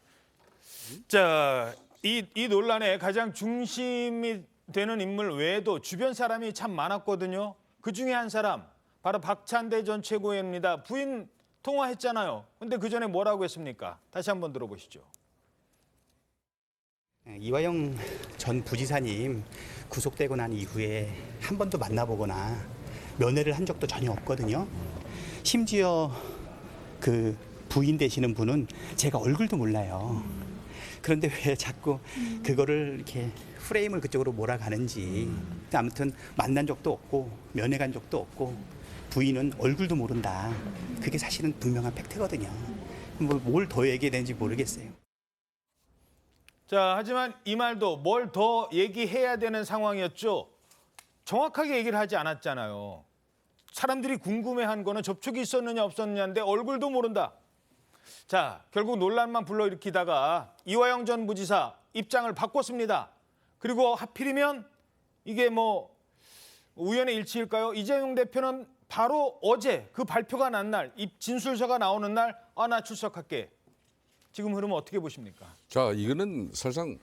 자, 이 논란의 가장 중심이 되는 인물 외에도 주변 사람이 참 많았거든요. 그 중에 한 사람 바로 박찬대 전 최고위원입니다. 부인 통화했잖아요. 근데 그 전에 뭐라고 했습니까? 다시 한번 들어보시죠. 이화영 전 부지사님 구속되고 난 이후에 한 번도 만나보거나 면회를 한 적도 전혀 없거든요. 심지어 그 부인 되시는 분은 제가 얼굴도 몰라요. 그런데 왜 자꾸 그거를 이렇게 프레임을 그쪽으로 몰아가는지. 아무튼 만난 적도 없고 면회 간 적도 없고 부인은 얼굴도 모른다. 그게 사실은 분명한 팩트거든요. 뭘 더 얘기해야 되는지 모르겠어요. 자, 하지만 이 말도 뭘 더 얘기해야 되는 상황이었죠. 정확하게 얘기를 하지 않았잖아요. 사람들이 궁금해한 거는 접촉이 있었느냐 없었느냐인데 얼굴도 모른다. 자, 결국 논란만 불러일으키다가 이화영 전 부지사 입장을 바꿨습니다. 그리고 하필이면 이게 뭐 우연의 일치일까요? 이재명 대표는 바로 어제 그 발표가 난 날, 이 진술서가 나오는 날, 나 출석할게. 지금 흐름은 어떻게 보십니까? 자, 이거는 사실상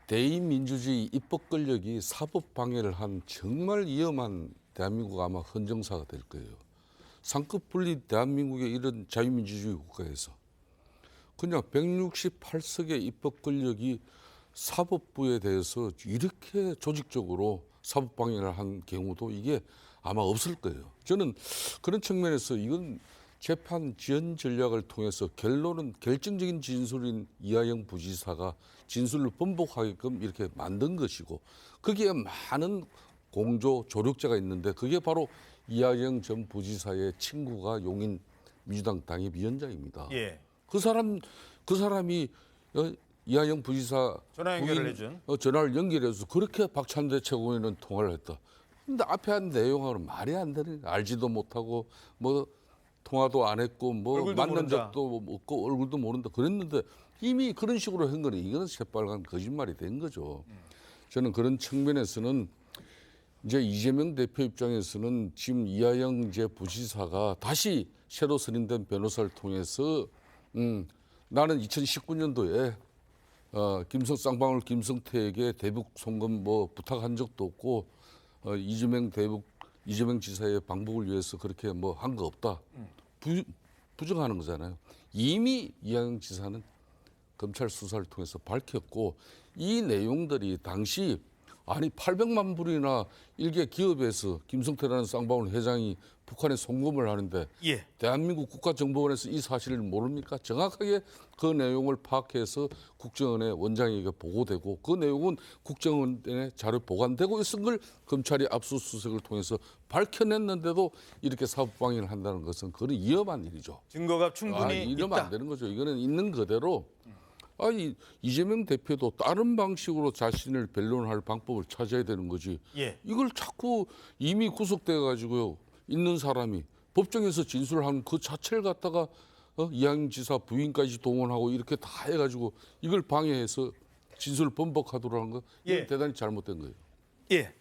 대의민주주의 입법 권력이 사법 방해를 한 정말 위험한 대한민국 아마 헌정사가 될 거예요. 상급 분리 대한민국의 이런 자유민주주의 국가에서 그냥 168석의 입법 권력이 사법부에 대해서 이렇게 조직적으로 사법 방해를 한 경우도 이게 아마 없을 거예요. 저는 그런 측면에서 이건 재판 지연 전략을 통해서 결론은 결정적인 진술인 이화영 부지사가 진술을 번복하게끔 이렇게 만든 것이고 거기에 많은 공조 조력자가 있는데 그게 바로 이화영 전 부지사의 친구가 용인 민주당 당협위원장입니다. 예. 그 사람이 이화영 부지사 전화 연결을 해준 전화를 연결해서 그렇게 박찬대 최고위원은 통화를 했다. 근데 앞에 한 내용하고는 말이 안 되는 거야. 알지도 못하고 뭐 통화도 안 했고 뭐 만난 모른다. 적도 없고 얼굴도 모른다 그랬는데 이미 그런 식으로 한 거는 이거는 새빨간 거짓말이 된 거죠. 저는 그런 측면에서는 이제 이재명 대표 입장에서는 지금 이화영 이제 부지사가 다시 새로 선임된 변호사를 통해서 나는 2019년도에 쌍방울 김성태에게 대북 송금 뭐 부탁한 적도 없고 이재명 지사의 방북을 위해서 그렇게 뭐 한 거 없다. 부정하는 거잖아요. 이미 이화영 지사는 검찰 수사를 통해서 밝혔고 이 내용들이 당시 아니 800만 불이나 일개 기업에서 김성태라는 쌍방울 회장이 북한에 송금을 하는데 예. 대한민국 국가정보원에서 이 사실을 모릅니까? 정확하게 그 내용을 파악해서 국정원의 원장에게 보고되고 그 내용은 국정원에 자료 보관되고 있은 걸 검찰이 압수수색을 통해서 밝혀냈는데도 이렇게 사법방해를 한다는 것은 그건 위험한 일이죠. 증거가 충분히 이러면 있다. 안 되는 거죠. 이거는 있는 그대로 이재명 대표도 다른 방식으로 자신을 변론할 방법을 찾아야 되는 거지. 예. 이걸 자꾸 이미 구속돼 가지고요. 있는 사람이 법정에서 진술한 그 자체를 갖다가 이화영 지사 부인까지 동원하고 이렇게 다 해가지고 이걸 방해해서 진술을 번복하도록 한 거 이건 예. 대단히 잘못된 거예요. 예.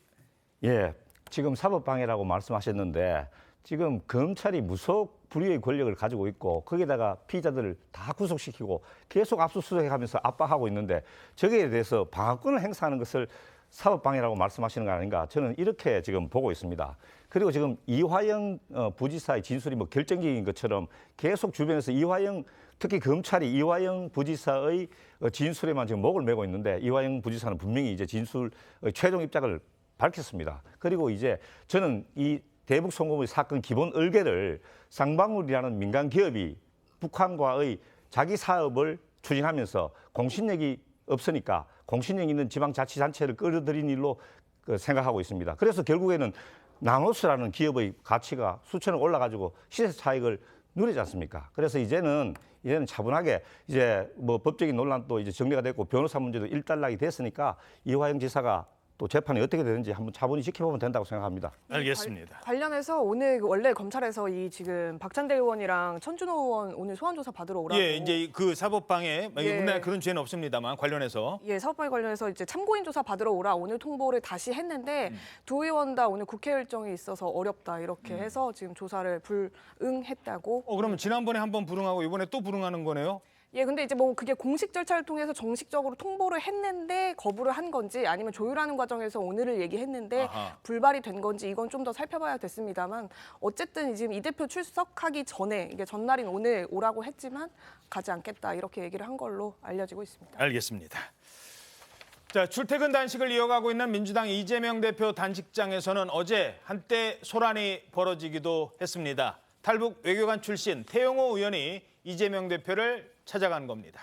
예, 지금 사법방해라고 말씀하셨는데 지금 검찰이 무속 불위의 권력을 가지고 있고 거기다가 피의자들을 다 구속시키고 계속 압수수색하면서 압박하고 있는데 저기에 대해서 방어권을 행사하는 것을 사법방해라고 말씀하시는 거 아닌가 저는 이렇게 지금 보고 있습니다. 그리고 지금 이화영 부지사의 진술이 뭐 결정적인 것처럼 계속 주변에서 이화영 특히 검찰이 이화영 부지사의 진술에만 지금 목을 메고 있는데 이화영 부지사는 분명히 이제 진술 최종 입장을 밝혔습니다. 그리고 이제 저는 이 대북 송금의 사건 기본 얼개를 쌍방울이라는 민간 기업이 북한과의 자기 사업을 추진하면서 공신력이 없으니까 공신력 있는 지방자치단체를 끌어들인 일로 생각하고 있습니다. 그래서 결국에는 나노스라는 기업의 가치가 수천억 올라가지고 시세 차익을 누리지 않습니까? 그래서 이제는 차분하게 이제 뭐 법적인 논란도 이제 정리가 됐고 변호사 문제도 일단락이 됐으니까 이화영 지사가 또 재판이 어떻게 되는지 한번 차분히 지켜보면 된다고 생각합니다. 알겠습니다. 관련해서 오늘 원래 검찰에서 이 지금 박찬대 의원이랑 천준호 의원 오늘 소환 조사 받으러 오라고. 예, 이제 그 사법방해 우리나라 그런 죄는 없습니다만 관련해서 사법방해 관련해서 이제 참고인 조사 받으러 오라 오늘 통보를 다시 했는데 두 의원 다 오늘 국회 일정이 있어서 어렵다 이렇게 해서 지금 조사를 불응했다고. 그러면 지난번에 한번 불응하고 이번에 또 불응하는 거네요? 예, 근데 이제 뭐 그게 공식 절차를 통해서 정식적으로 통보를 했는데 거부를 한 건지 아니면 조율하는 과정에서 오늘을 얘기했는데 불발이 된 건지 이건 좀 더 살펴봐야 됐습니다만 어쨌든 지금 이 대표 출석하기 전에 이게 전날인 오늘 오라고 했지만 가지 않겠다 이렇게 얘기를 한 걸로 알려지고 있습니다. 알겠습니다. 자, 출퇴근 단식을 이어가고 있는 민주당 이재명 대표 단식장에서는 어제 한때 소란이 벌어지기도 했습니다. 탈북 외교관 출신 태영호 의원이 이재명 대표를 찾아간 겁니다.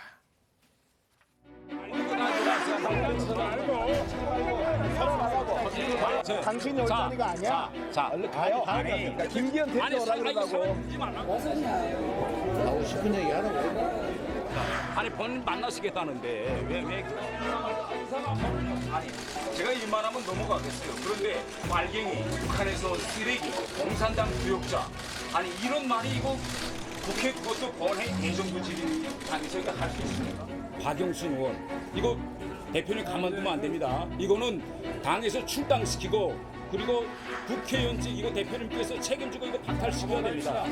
당신이 올자리가 아니야. 얼른 가요. 김기현 대표 오라 그러고. 하고 싶은 얘기 하라고. 아니 본인 만나시겠다는데 왜 아니 제가 일만하면 넘어가겠어요. 그런데 말갱이, 북한에서 쓰레기, 공산당 구역자 아니 이런 말이 이거 국회 그것도 권해 대정부 질의당에서 이거 할 수 있습니까? 박영순 의원 이거 대표님 가만두면 안 됩니다. 이거는 당에서 출당시키고 그리고 국회의원직 이거 대표님께서 책임지고 이거 박탈시켜야 됩니다.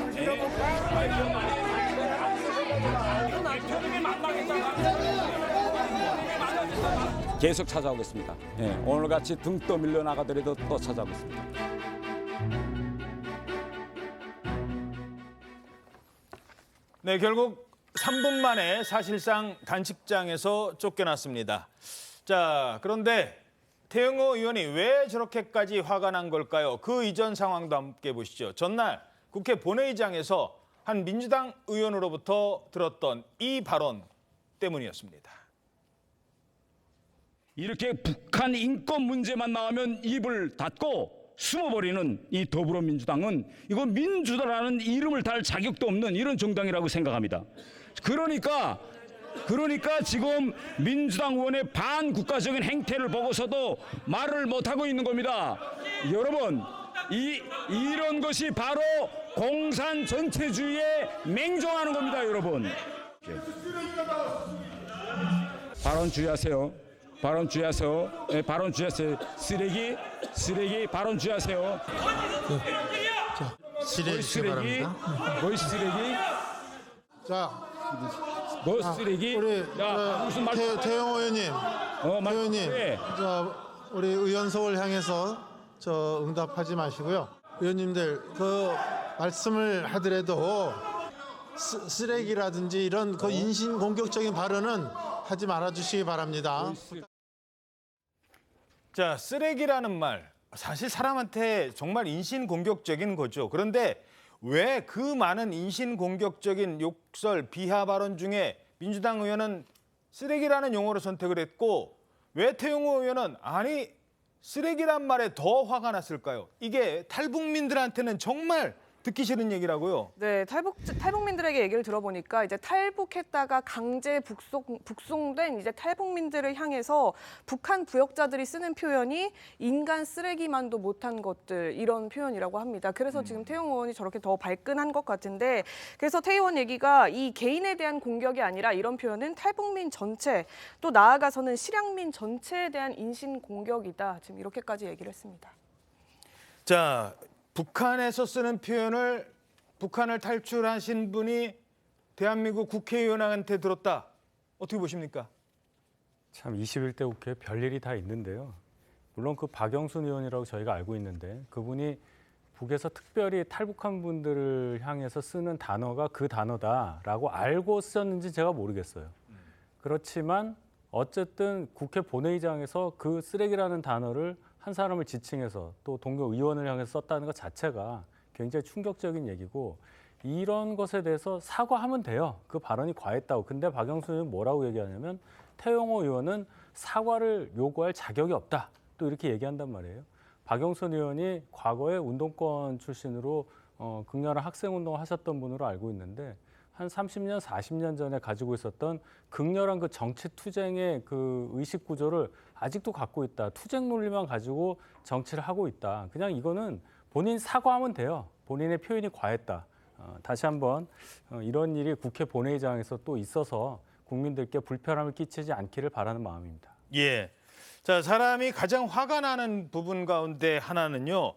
계속 찾아오겠습니다. 오늘같이 등 떠밀려 나가더라도 또 찾아오겠습니다. 네, 결국 3분 만에 사실상 단식장에서 쫓겨났습니다. 자, 그런데 태영호 의원이 왜 저렇게까지 화가 난 걸까요? 그 이전 상황도 함께 보시죠. 전날 국회 본회의장에서 한 민주당 의원으로부터 들었던 이 발언 때문이었습니다. 이렇게 북한 인권 문제만 나오면 입을 닫고 숨어버리는 이 더불어민주당은 이거 민주당이라는 이름을 달 자격도 없는 이런 정당이라고 생각합니다. 그러니까 지금 민주당 의원의 반국가적인 행태를 보고서도 말을 못하고 있는 겁니다. 여러분, 이런 것이 바로 공산 전체주의에 맹종하는 겁니다, 여러분. 발언 주의하세요. 발언 주의하세요. 네, 발언 주의하세요. 쓰레기 발언 주의하세요. 쓰레기. 뭐 쓰레기? 자, 뭐 쓰레기? 우리 무슨 말? 태영호 의원님, 의원님, 네. 우리 의원석을 향해서 응답하지 마시고요. 의원님들 그 말씀을 하더라도 쓰레기라든지 이런 그 인신 공격적인 발언은 하지 말아주시기 바랍니다. 자, 쓰레기라는 말 사실 사람한테 정말 인신공격적인 거죠. 그런데 왜 그 많은 인신공격적인 욕설, 비하 발언 중에 민주당 의원은 쓰레기라는 용어를 선택을 했고 왜 태영호 의원은 아니 쓰레기란 말에 더 화가 났을까요? 이게 탈북민들한테는 정말 듣기 싫은 얘기라고요. 네, 탈북민들에게 얘기를 들어보니까 이제 탈북했다가 강제 북송된 이제 탈북민들을 향해서 북한 부역자들이 쓰는 표현이 인간 쓰레기만도 못한 것들 이런 표현이라고 합니다. 그래서 지금 태영호 의원이 저렇게 더 발끈한 것 같은데 그래서 태 의원 얘기가 이 개인에 대한 공격이 아니라 이런 표현은 탈북민 전체 또 나아가서는 실향민 전체에 대한 인신 공격이다. 지금 이렇게까지 얘기를 했습니다. 자. 북한에서 쓰는 표현을 북한을 탈출하신 분이 대한민국 국회의원한테 들었다. 어떻게 보십니까? 참 21대 국회에 별일이 다 있는데요. 물론 그 박영순 의원이라고 저희가 알고 있는데 그분이 북에서 특별히 탈북한 분들을 향해서 쓰는 단어가 그 단어다라고 알고 썼는지 제가 모르겠어요. 그렇지만 어쨌든 국회 본회의장에서 그 쓰레기라는 단어를 한 사람을 지칭해서 또 동료 의원을 향해서 썼다는 것 자체가 굉장히 충격적인 얘기고 이런 것에 대해서 사과하면 돼요. 그 발언이 과했다고. 근데 박영순 의원은 뭐라고 얘기하냐면 태영호 의원은 사과를 요구할 자격이 없다. 또 이렇게 얘기한단 말이에요. 박영선 의원이 과거에 운동권 출신으로 극렬한 학생운동을 하셨던 분으로 알고 있는데 한 30년, 40년 전에 가지고 있었던 극렬한 그 정치 투쟁의 그 의식 구조를 아직도 갖고 있다. 투쟁 논리만 가지고 정치를 하고 있다. 그냥 이거는 본인 사과하면 돼요. 본인의 표현이 과했다. 다시 한번 이런 일이 국회 본회의장에서 또 있어서 국민들께 불편함을 끼치지 않기를 바라는 마음입니다. 예. 자, 사람이 가장 화가 나는 부분 가운데 하나는요.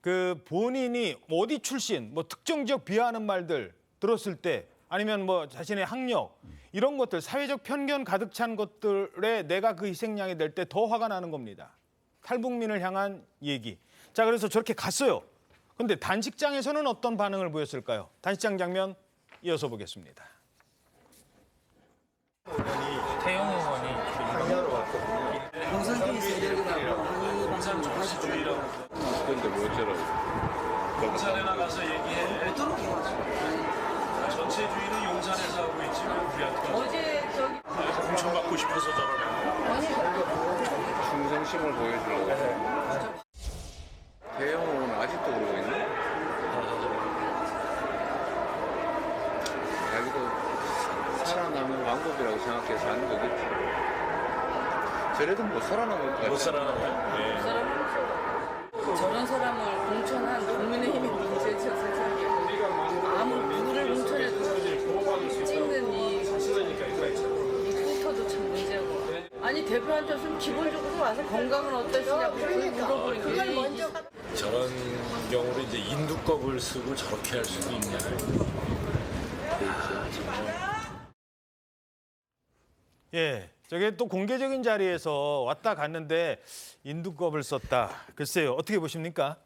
그 본인이 어디 출신, 뭐 특정 지역 비하하는 말들 들었을 때 아니면 뭐 자신의 학력 이런 것들 사회적 편견 가득 찬 것들에 내가 그 희생양이 될 때 더 화가 나는 겁니다. 탈북민을 향한 얘기. 자, 그래서 저렇게 갔어요. 근데 단식장에서는 어떤 반응을 보였을까요? 단식장 장면 이어서 보겠습니다. 태영 의원이 공산주의 세력이라고 공산주의라고 근데 뭐 어쩌라고? 용산에 나가서 얘기해. 전체주의는 용산에서 하고 있지만 우리한테 어제 저기 공천받고 싶어서 저러네. 충성심을 보여주려고. 태영은 아직도 그러고 있네. 자기도 살아남는 방법이라고 생각해서 하는 거겠지. 저래도 못 살아남을 것 같아. 못 살아남아요? 네. 저런 사람을 공천한 국민의힘의 문제죠, 세상에. 아무 누구를 공천해도 찍는 이 포터도 참 문제고. 아니 대표한테는 기본적으로 와서 건강은 어떠시냐고 물어보는 게 저런 경우로 이제 인두껍을 쓰고 저렇게 할 수도 있냐. 예, 저게 또 공개적인 자리에서 왔다 갔는데 인두껍을 썼다. 글쎄요, 어떻게 보십니까?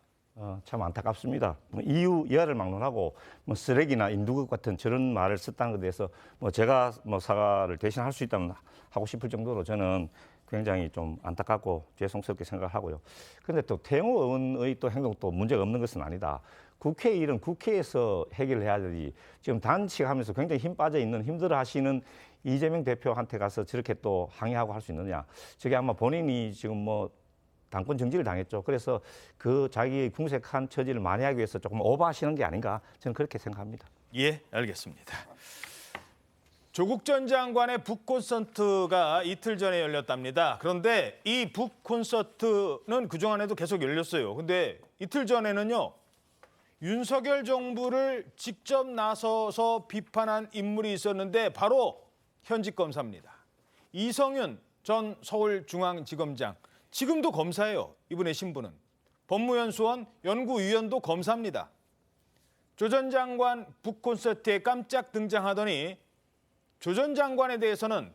참 안타깝습니다. 이유 여하를 막론하고 쓰레기나 인두껍 같은 저런 말을 썼다는 것에 대해서 제가 사과를 대신 할 수 있다면 하고 싶을 정도로 저는 굉장히 좀 안타깝고 죄송스럽게 생각을 하고요. 그런데 또 태영호 의원의 또 행동도 문제가 없는 것은 아니다. 국회 일은 국회에서 해결해야 되지. 지금 단식하면서 굉장히 힘 빠져 있는 힘들어하시는 이재명 대표한테 가서 저렇게 또 항의하고 할 수 있느냐. 저게 아마 본인이 지금 당권 정지를 당했죠. 그래서 그 자기의 궁색한 처지를 만회하기 위해서 조금 오버하시는 게 아닌가 저는 그렇게 생각합니다. 예, 알겠습니다. 조국 전 장관의 북콘서트가 이틀 전에 열렸답니다. 그런데 이 북콘서트는 그동안에도 계속 열렸어요. 근데 이틀 전에는요. 윤석열 정부를 직접 나서서 비판한 인물이 있었는데 바로 현직 검사입니다. 이성윤 전 서울중앙지검장. 지금도 검사예요. 이분의 신분은. 법무연수원 연구위원도 검사입니다. 조 전 장관 북콘서트에 깜짝 등장하더니 조 전 장관에 대해서는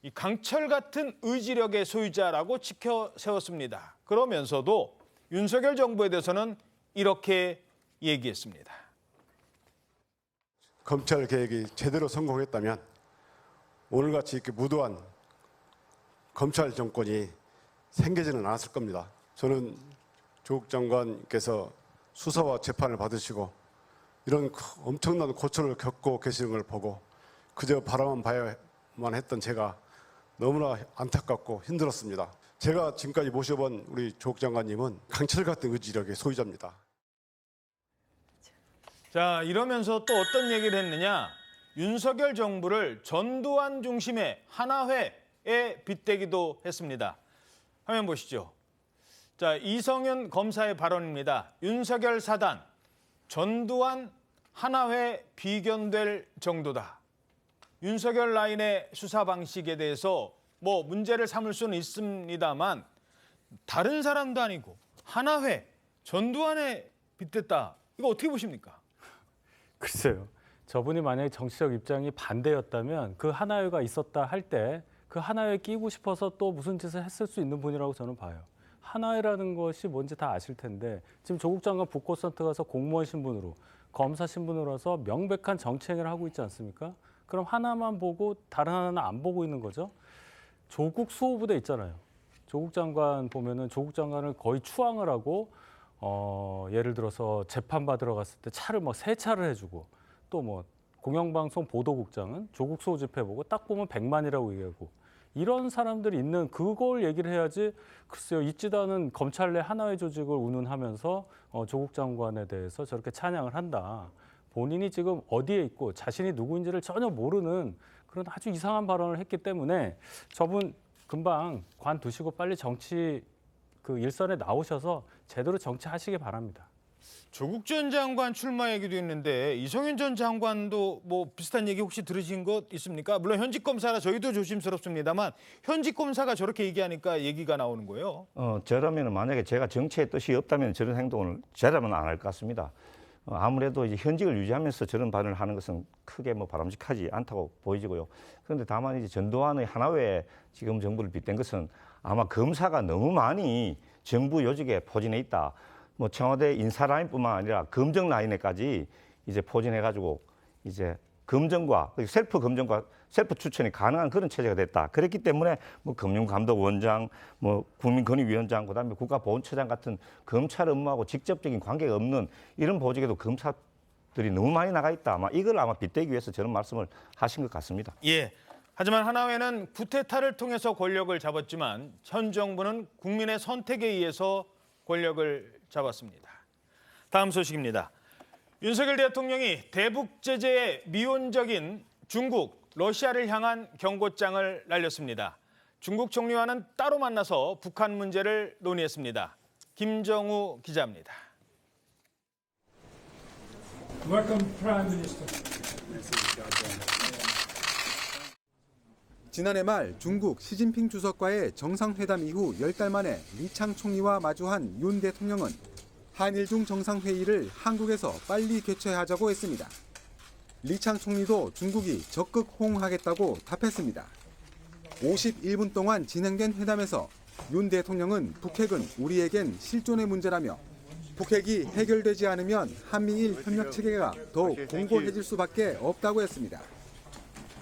이 강철 같은 의지력의 소유자라고 지켜 세웠습니다. 그러면서도 윤석열 정부에 대해서는 이렇게 얘기했습니다. 검찰 개혁이 제대로 성공했다면 오늘같이 이렇게 무도한 검찰 정권이 생기지는 않았을 겁니다. 저는 조국 장관께서 수사와 재판을 받으시고 이런 엄청난 고초를 겪고 계시는 걸 보고 그저 바라만 봐야만 했던 제가 너무나 안타깝고 힘들었습니다. 제가 지금까지 모셔본 우리 조국 장관님은 강철 같은 의지력의 소유자입니다. 자, 이러면서 또 어떤 얘기를 했느냐. 윤석열 정부를 전두환 중심의 하나회에 빗대기도 했습니다. 화면 보시죠. 자, 이성윤 검사의 발언입니다. 윤석열 사단, 전두환 하나회 비견될 정도다. 윤석열 라인의 수사 방식에 대해서 문제를 삼을 수는 있습니다만 다른 사람도 아니고 하나회, 전두환에 빗댔다. 이거 어떻게 보십니까? 글쎄요. 저분이 만약에 정치적 입장이 반대였다면 그 하나회가 있었다 할 때 그 하나회에 끼고 싶어서 또 무슨 짓을 했을 수 있는 분이라고 저는 봐요. 하나회라는 것이 뭔지 다 아실 텐데 지금 조국 장관 북콘서트 가서 공무원 신분으로 검사 신분으로 와서 명백한 정치행위를 하고 있지 않습니까? 그럼 하나만 보고 다른 하나는 안 보고 있는 거죠. 조국 수호부대 있잖아요. 조국 장관 보면은 조국 장관을 거의 추앙을 하고 예를 들어서 재판 받으러 갔을 때 차를 세차를 해주고 또 공영방송 보도국장은 조국 수호 집회 보고 딱 보면 100만이라고 얘기하고 이런 사람들이 있는 그걸 얘기를 해야지. 글쎄요, 있지도 않은 검찰 내 하나의 조직을 운운하면서 조국 장관에 대해서 저렇게 찬양을 한다. 본인이 지금 어디에 있고 자신이 누구인지를 전혀 모르는 그런 아주 이상한 발언을 했기 때문에 저분 금방 관두시고 빨리 정치 그 일선에 나오셔서 제대로 정치하시기 바랍니다. 조국 전 장관 출마 얘기도 있는데 이성윤 전 장관도 뭐 비슷한 얘기 혹시 들으신 것 있습니까? 물론 현직 검사라 저희도 조심스럽습니다만 현직 검사가 저렇게 얘기하니까 얘기가 나오는 거예요. 저라면 만약에 제가 정치의 뜻이 없다면 저런 행동을 저라면 안 할 것 같습니다. 아무래도 이제 현직을 유지하면서 저런 발언을 하는 것은 크게 뭐 바람직하지 않다고 보여지고요. 그런데 다만 이제 전두환의 하나회 지금 정부를 빗댄 것은 아마 검사가 너무 많이 정부 요직에 포진해 있다. 뭐 청와대 인사 라인뿐만 아니라 검정 라인에까지 이제 포진해가지고 이제 검증과 셀프 검증과 셀프 추천이 가능한 그런 체제가 됐다. 그랬기 때문에 뭐 금융감독원장, 뭐 국민권익위원장, 그다음에 국가보훈처장 같은 검찰 업무하고 직접적인 관계가 없는 이런 보직에도 검사들이 너무 많이 나가 있다. 아마 이걸 아마 빗대기 위해서 저런 말씀을 하신 것 같습니다. 예. 하지만 하나회는 쿠데타를 통해서 권력을 잡았지만 현 정부는 국민의 선택에 의해서 권력을 잡았습니다. 다음 소식입니다. 윤석열 대통령이 대북 제재에 미온적인 중국, 러시아를 향한 경고장을 날렸습니다. 중국 총리와는 따로 만나서 북한 문제를 논의했습니다. 김정우 기자입니다. Welcome, Prime Minister. 지난해 말 중국 시진핑 주석과의 정상회담 이후 10달 만에 리창 총리와 마주한 윤 대통령은 한일중 정상회의를 한국에서 빨리 개최하자고 했습니다. 리창 총리도 중국이 적극 호응하겠다고 답했습니다. 51분 동안 진행된 회담에서 윤 대통령은 북핵은 우리에겐 실존의 문제라며 북핵이 해결되지 않으면 한미일 협력 체계가 더욱 공고해질 수밖에 없다고 했습니다.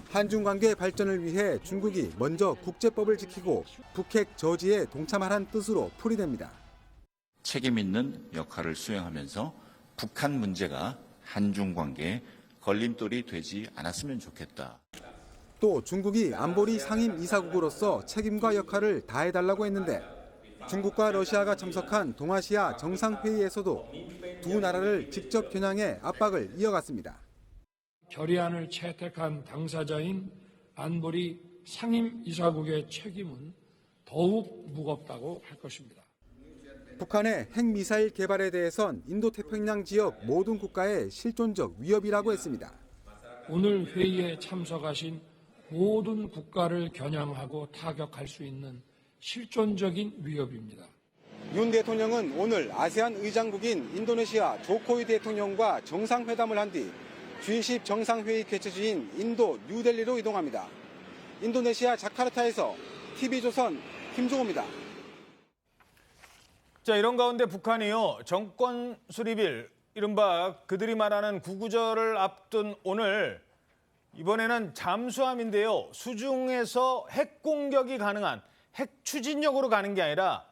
한중 관계 발전을 위해 중국이 먼저 국제법을 지키고 북핵 저지에 동참하라는 뜻으로 풀이됩니다. 책임 있는 역할을 수행하면서 북한 문제가 한중 관계에 걸림돌이 되지 않았으면 좋겠다. 또 중국이 안보리 상임 이사국으로서 책임과 역할을 다해달라고 했는데 중국과 러시아가 참석한 동아시아 정상회의에서도 두 나라를 직접 겨냥해 압박을 이어갔습니다. 결의안을 채택한 당사자인 안보리 상임 이사국의 책임은 더욱 무겁다고 할 것입니다. 북한의 핵미사일 개발에 대해선 인도태평양 지역 모든 국가의 실존적 위협이라고 했습니다. 오늘 회의에 참석하신 모든 국가를 겨냥하고 타격할 수 있는 실존적인 위협입니다. 윤 대통령은 오늘 아세안 의장국인 인도네시아 조코위 대통령과 정상회담을 한 뒤 G20 정상회의 개최지인 인도 뉴델리로 이동합니다. 인도네시아 자카르타에서 TV조선 김종호입니다. 자, 이런 가운데 북한이요, 정권 수립일, 이른바 그들이 말하는 구구절을 앞둔 오늘 이번에는 잠수함인데요. 수중에서 핵 공격이 가능한 핵 추진력으로 가는 게 아니라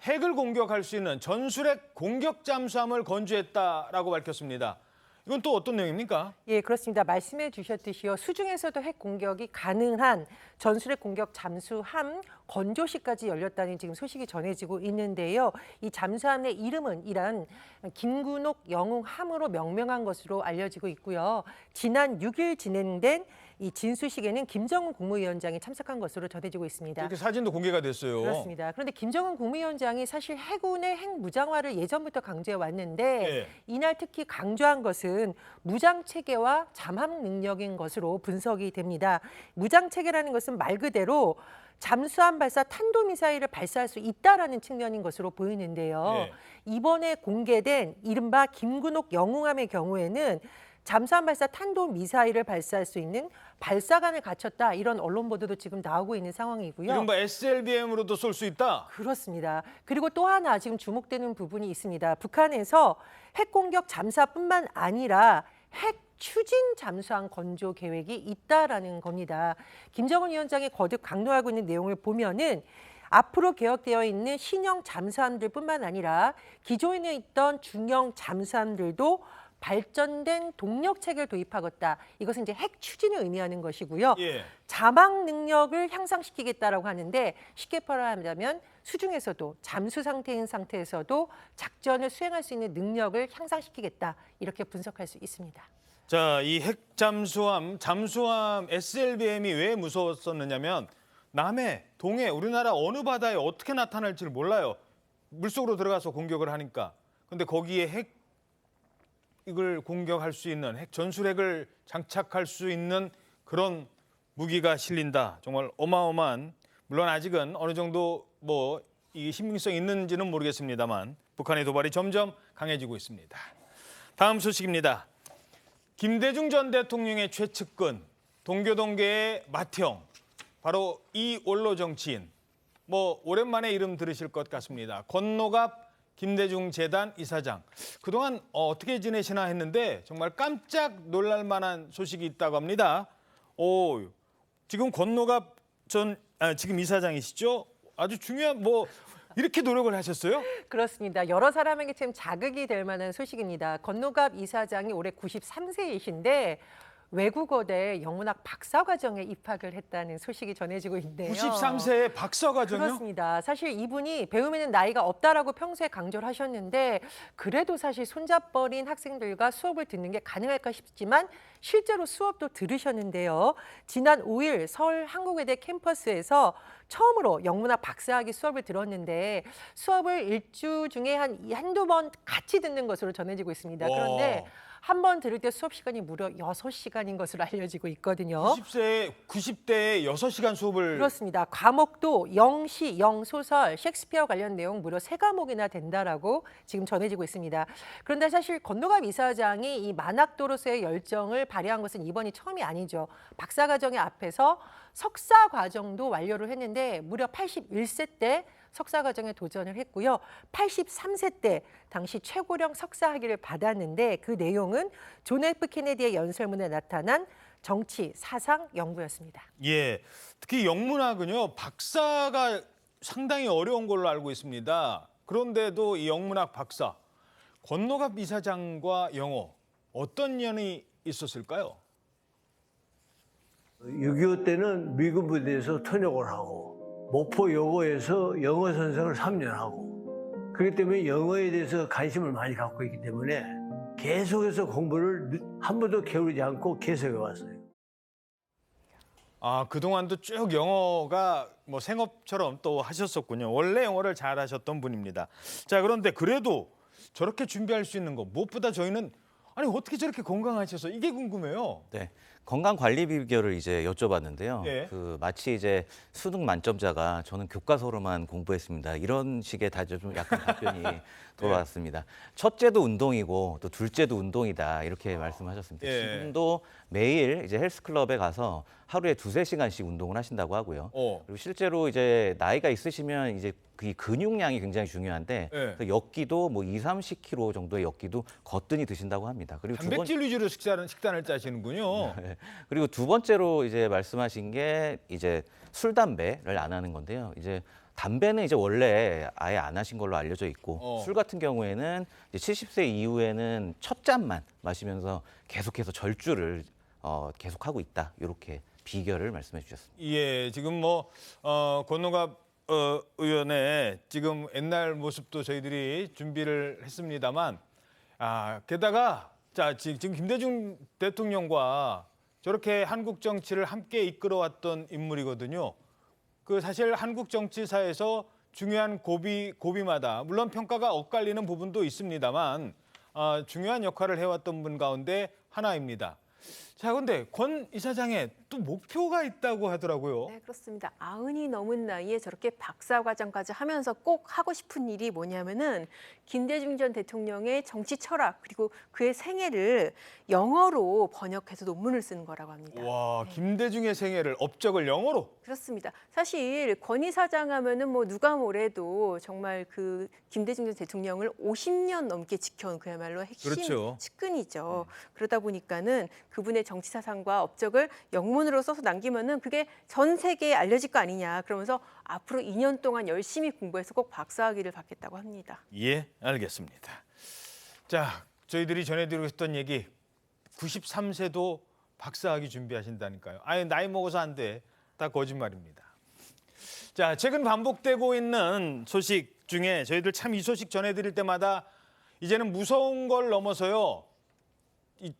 핵을 공격할 수 있는 전술핵 공격 잠수함을 건조했다라고 밝혔습니다. 이건 또 어떤 내용입니까? 예, 그렇습니다. 말씀해 주셨듯이요. 수중에서도 핵 공격이 가능한 전술핵 공격 잠수함 건조식까지 열렸다는 지금 소식이 전해지고 있는데요. 이 잠수함의 이름은 이란 김군옥 영웅함으로 명명한 것으로 알려지고 있고요. 지난 6일 진행된 이 진수식에는 김정은 국무위원장이 참석한 것으로 전해지고 있습니다. 이렇게 사진도 공개가 됐어요. 그렇습니다. 그런데 김정은 국무위원장이 사실 해군의 핵 무장화를 예전부터 강조해 왔는데 네. 이날 특히 강조한 것은 무장 체계와 잠합 능력인 것으로 분석이 됩니다. 무장 체계라는 것은 말 그대로 잠수함 발사 탄도미사일을 발사할 수 있다라는 측면인 것으로 보이는데요. 네. 이번에 공개된 이른바 김군옥 영웅함의 경우에는 잠수함 발사 탄도미사일을 발사할 수 있는 발사관을 갖췄다, 이런 언론 보도도 지금 나오고 있는 상황이고요. 이른바 SLBM으로도 쏠 수 있다? 그렇습니다. 그리고 또 하나 지금 주목되는 부분이 있습니다. 북한에서 핵 공격 잠수함뿐만 아니라 핵 추진 잠수함 건조 계획이 있다라는 겁니다. 김정은 위원장이 거듭 강조하고 있는 내용을 보면은 앞으로 개혁되어 있는 신형 잠수함들뿐만 아니라 기존에 있던 중형 잠수함들도 발전된 동력 체계를 도입하겠다. 이것은 이제 핵 추진을 의미하는 것이고요. 예. 자막 능력을 향상시키겠다라고 하는데 쉽게 말하자면 수중에서도 잠수 상태인 상태에서도 작전을 수행할 수 있는 능력을 향상시키겠다. 이렇게 분석할 수 있습니다. 자, 이 핵 잠수함 SLBM이 왜 무서웠었느냐면 남해, 동해, 우리나라 어느 바다에 어떻게 나타날지를 몰라요. 물속으로 들어가서 공격을 하니까. 근데 거기에 핵을 공격할 수 있는 전술핵을 장착할 수 있는 그런 무기가 실린다. 정말 어마어마한, 물론 아직은 어느 정도 이 신빙성이 있는지는 모르겠습니다만 북한의 도발이 점점 강해지고 있습니다. 다음 소식입니다. 김대중 전 대통령의 최측근, 동교동계의 맏형, 바로 이 원로 정치인, 오랜만에 이름 들으실 것 같습니다. 권노갑 김대중 재단 이사장. 그동안 어떻게 지내시나 했는데 정말 깜짝 놀랄 만한 소식이 있다고 합니다. 지금 권노갑 지금 이사장이시죠? 아주 중요한 이렇게 노력을 하셨어요? 그렇습니다. 여러 사람에게 참 자극이 될 만한 소식입니다. 권노갑 이사장이 올해 93세이신데 외국어대 영문학 박사과정에 입학을 했다는 소식이 전해지고 있는데요. 93세에 박사과정이요? 그렇습니다. 사실 이분이 배움에는 나이가 없다라고 평소에 강조를 하셨는데 그래도 사실 손잡버린 학생들과 수업을 듣는 게 가능할까 싶지만 실제로 수업도 들으셨는데요. 지난 5일 서울 한국외대 캠퍼스에서 처음으로 영문학 박사학위 수업을 들었는데 수업을 일주 중에 한두 번 같이 듣는 것으로 전해지고 있습니다. 그런데 한 번 들을 때 수업 시간이 무려 6시간인 것으로 알려지고 있거든요. 90대에 6시간 수업을. 그렇습니다. 과목도 영시, 영소설, 셰익스피어 관련 내용 무려 3과목이나 된다라고 지금 전해지고 있습니다. 그런데 사실 권노갑 이사장이 이 만학도로서의 열정을 발휘한 것은 이번이 처음이 아니죠. 박사과정의 앞에서 석사과정도 완료를 했는데 무려 81세 때 석사과정에 도전을 했고요. 83세 때 당시 최고령 석사학위를 받았는데 그 내용은 존 F 케네디의 연설문에 나타난 정치, 사상 연구였습니다. 예, 특히 영문학은요. 박사가 상당히 어려운 걸로 알고 있습니다. 그런데도 이 영문학 박사, 권노갑 이사장과 영어 어떤 연이 있었을까요? 6.25 때는 미군 부대에서 통역을 하고 목포 여고에서 영어 선생을 3년 하고 그렇기 때문에 영어에 대해서 관심을 많이 갖고 있기 때문에 계속해서 공부를 한 번도 게으르지 않고 계속해 왔어요. 그동안도 쭉 영어가 생업처럼 또 하셨었군요. 원래 영어를 잘 하셨던 분입니다. 자, 그런데 그래도 저렇게 준비할 수 있는 거 무엇보다 저희는 어떻게 저렇게 건강하셔서 이게 궁금해요. 네. 건강 관리 비결을 이제 여쭤봤는데요. 예. 마치 이제 수능 만점자가 저는 교과서로만 공부했습니다. 이런 식의 좀 약간 답변이 돌아왔습니다. 첫째도 운동이고 또 둘째도 운동이다 이렇게 말씀하셨습니다. 예. 지금도 매일 이제 헬스클럽에 가서 하루에 2~3시간씩 운동을 하신다고 하고요. 그리고 실제로 이제 나이가 있으시면 이제 그 근육량이 굉장히 중요한데 예. 엽기도 2~30kg 정도의 엽기도 거뜬히 드신다고 합니다. 그리고 단백질 위주로 식단을 짜시는군요. 네. 그리고 두 번째로 이제 말씀하신 게 이제 술 담배를 안 하는 건데요. 이제 담배는 이제 원래 아예 안 하신 걸로 알려져 있고 술 같은 경우에는 이제 70세 이후에는 첫 잔만 마시면서 계속해서 절주를 계속하고 있다. 이렇게 비결을 말씀해 주셨습니다. 예, 지금 권노갑 의원의 지금 옛날 모습도 저희들이 준비를 했습니다만 게다가 지금 김대중 대통령과 저렇게 한국 정치를 함께 이끌어왔던 인물이거든요. 사실 한국 정치사에서 중요한 고비마다 물론 평가가 엇갈리는 부분도 있습니다만 중요한 역할을 해왔던 분 가운데 하나입니다. 자, 그런데 권 이사장의 또 목표가 있다고 하더라고요. 네, 그렇습니다. 90이 넘은 나이에 저렇게 박사과정까지 하면서 꼭 하고 싶은 일이 뭐냐면은 김대중 전 대통령의 정치 철학 그리고 그의 생애를 영어로 번역해서 논문을 쓰는 거라고 합니다. 와, 김대중의 생애를 업적을 영어로? 그렇습니다. 사실 권 이사장 하면은 누가 뭐래도 정말 그 김대중 전 대통령을 50년 넘게 지켜온 그야말로 핵심 그렇죠. 측근이죠. 그러다 보니까는 그분의 정치 사상과 업적을 영문으로 써서 남기면은 그게 전 세계에 알려질 거 아니냐. 그러면서 앞으로 2년 동안 열심히 공부해서 꼭 박사학위를 받겠다고 합니다. 예, 알겠습니다. 자, 저희들이 전해드리고 있던 얘기 93세도 박사학위 준비하신다니까요. 아예 나이 먹어서 안 돼. 다 거짓말입니다. 자, 최근 반복되고 있는 소식 중에 저희들 참 이 소식 전해드릴 때마다 이제는 무서운 걸 넘어서요.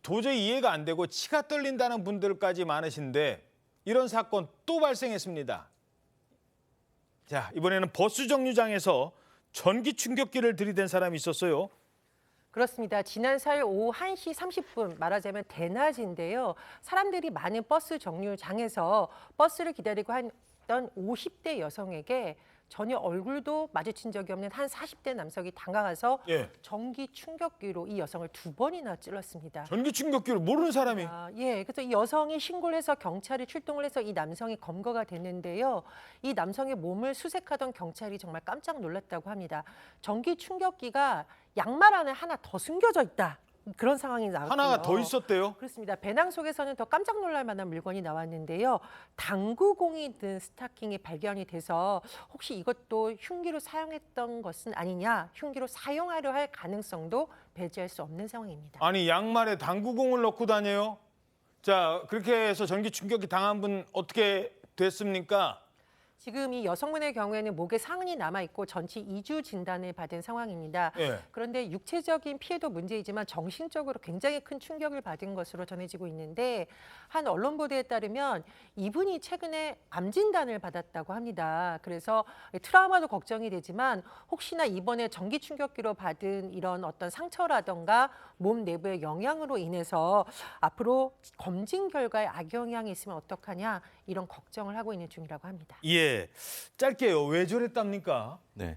도저히 이해가 안 되고 치가 떨린다는 분들까지 많으신데 이런 사건 또 발생했습니다. 자, 이번에는 버스 정류장에서 전기 충격기를 들이댄 사람이 있었어요. 그렇습니다. 지난 4일 오후 1시 30분 말하자면 대낮인데요. 사람들이 많은 버스 정류장에서 버스를 기다리고 있던 50대 여성에게 전혀 얼굴도 마주친 적이 없는 한 40대 남성이 다가가서 전기 충격기로 이 여성을 2번이나 찔렀습니다. 전기 충격기를 모르는 사람이? 그래서 이 여성이 신고를 해서 경찰이 출동을 해서 이 남성이 검거가 됐는데요. 이 남성의 몸을 수색하던 경찰이 정말 깜짝 놀랐다고 합니다. 전기 충격기가 양말 안에 하나 더 숨겨져 있다. 그런 상황이 나왔고요. 하나가 더 있었대요? 그렇습니다. 배낭 속에서는 더 깜짝 놀랄 만한 물건이 나왔는데요. 당구공이 든 스타킹이 발견이 돼서 혹시 이것도 흉기로 사용했던 것은 아니냐, 흉기로 사용하려 할 가능성도 배제할 수 없는 상황입니다. 아니, 양말에 당구공을 넣고 다녀요? 자, 그렇게 해서 전기 충격기 당한 분 어떻게 됐습니까? 지금 이 여성분의 경우에는 목에 상흔이 남아있고 전치 2주 진단을 받은 상황입니다. 그런데 육체적인 피해도 문제이지만 정신적으로 굉장히 큰 충격을 받은 것으로 전해지고 있는데 한 언론 보도에 따르면 이분이 최근에 암 진단을 받았다고 합니다. 그래서 트라우마도 걱정이 되지만 혹시나 이번에 전기 충격기로 받은 이런 어떤 상처라던가 몸 내부의 영향으로 인해서 앞으로 검진 결과에 악영향이 있으면 어떡하냐 이런 걱정을 하고 있는 중이라고 합니다. 짧게요. 왜 저랬답니까? 네.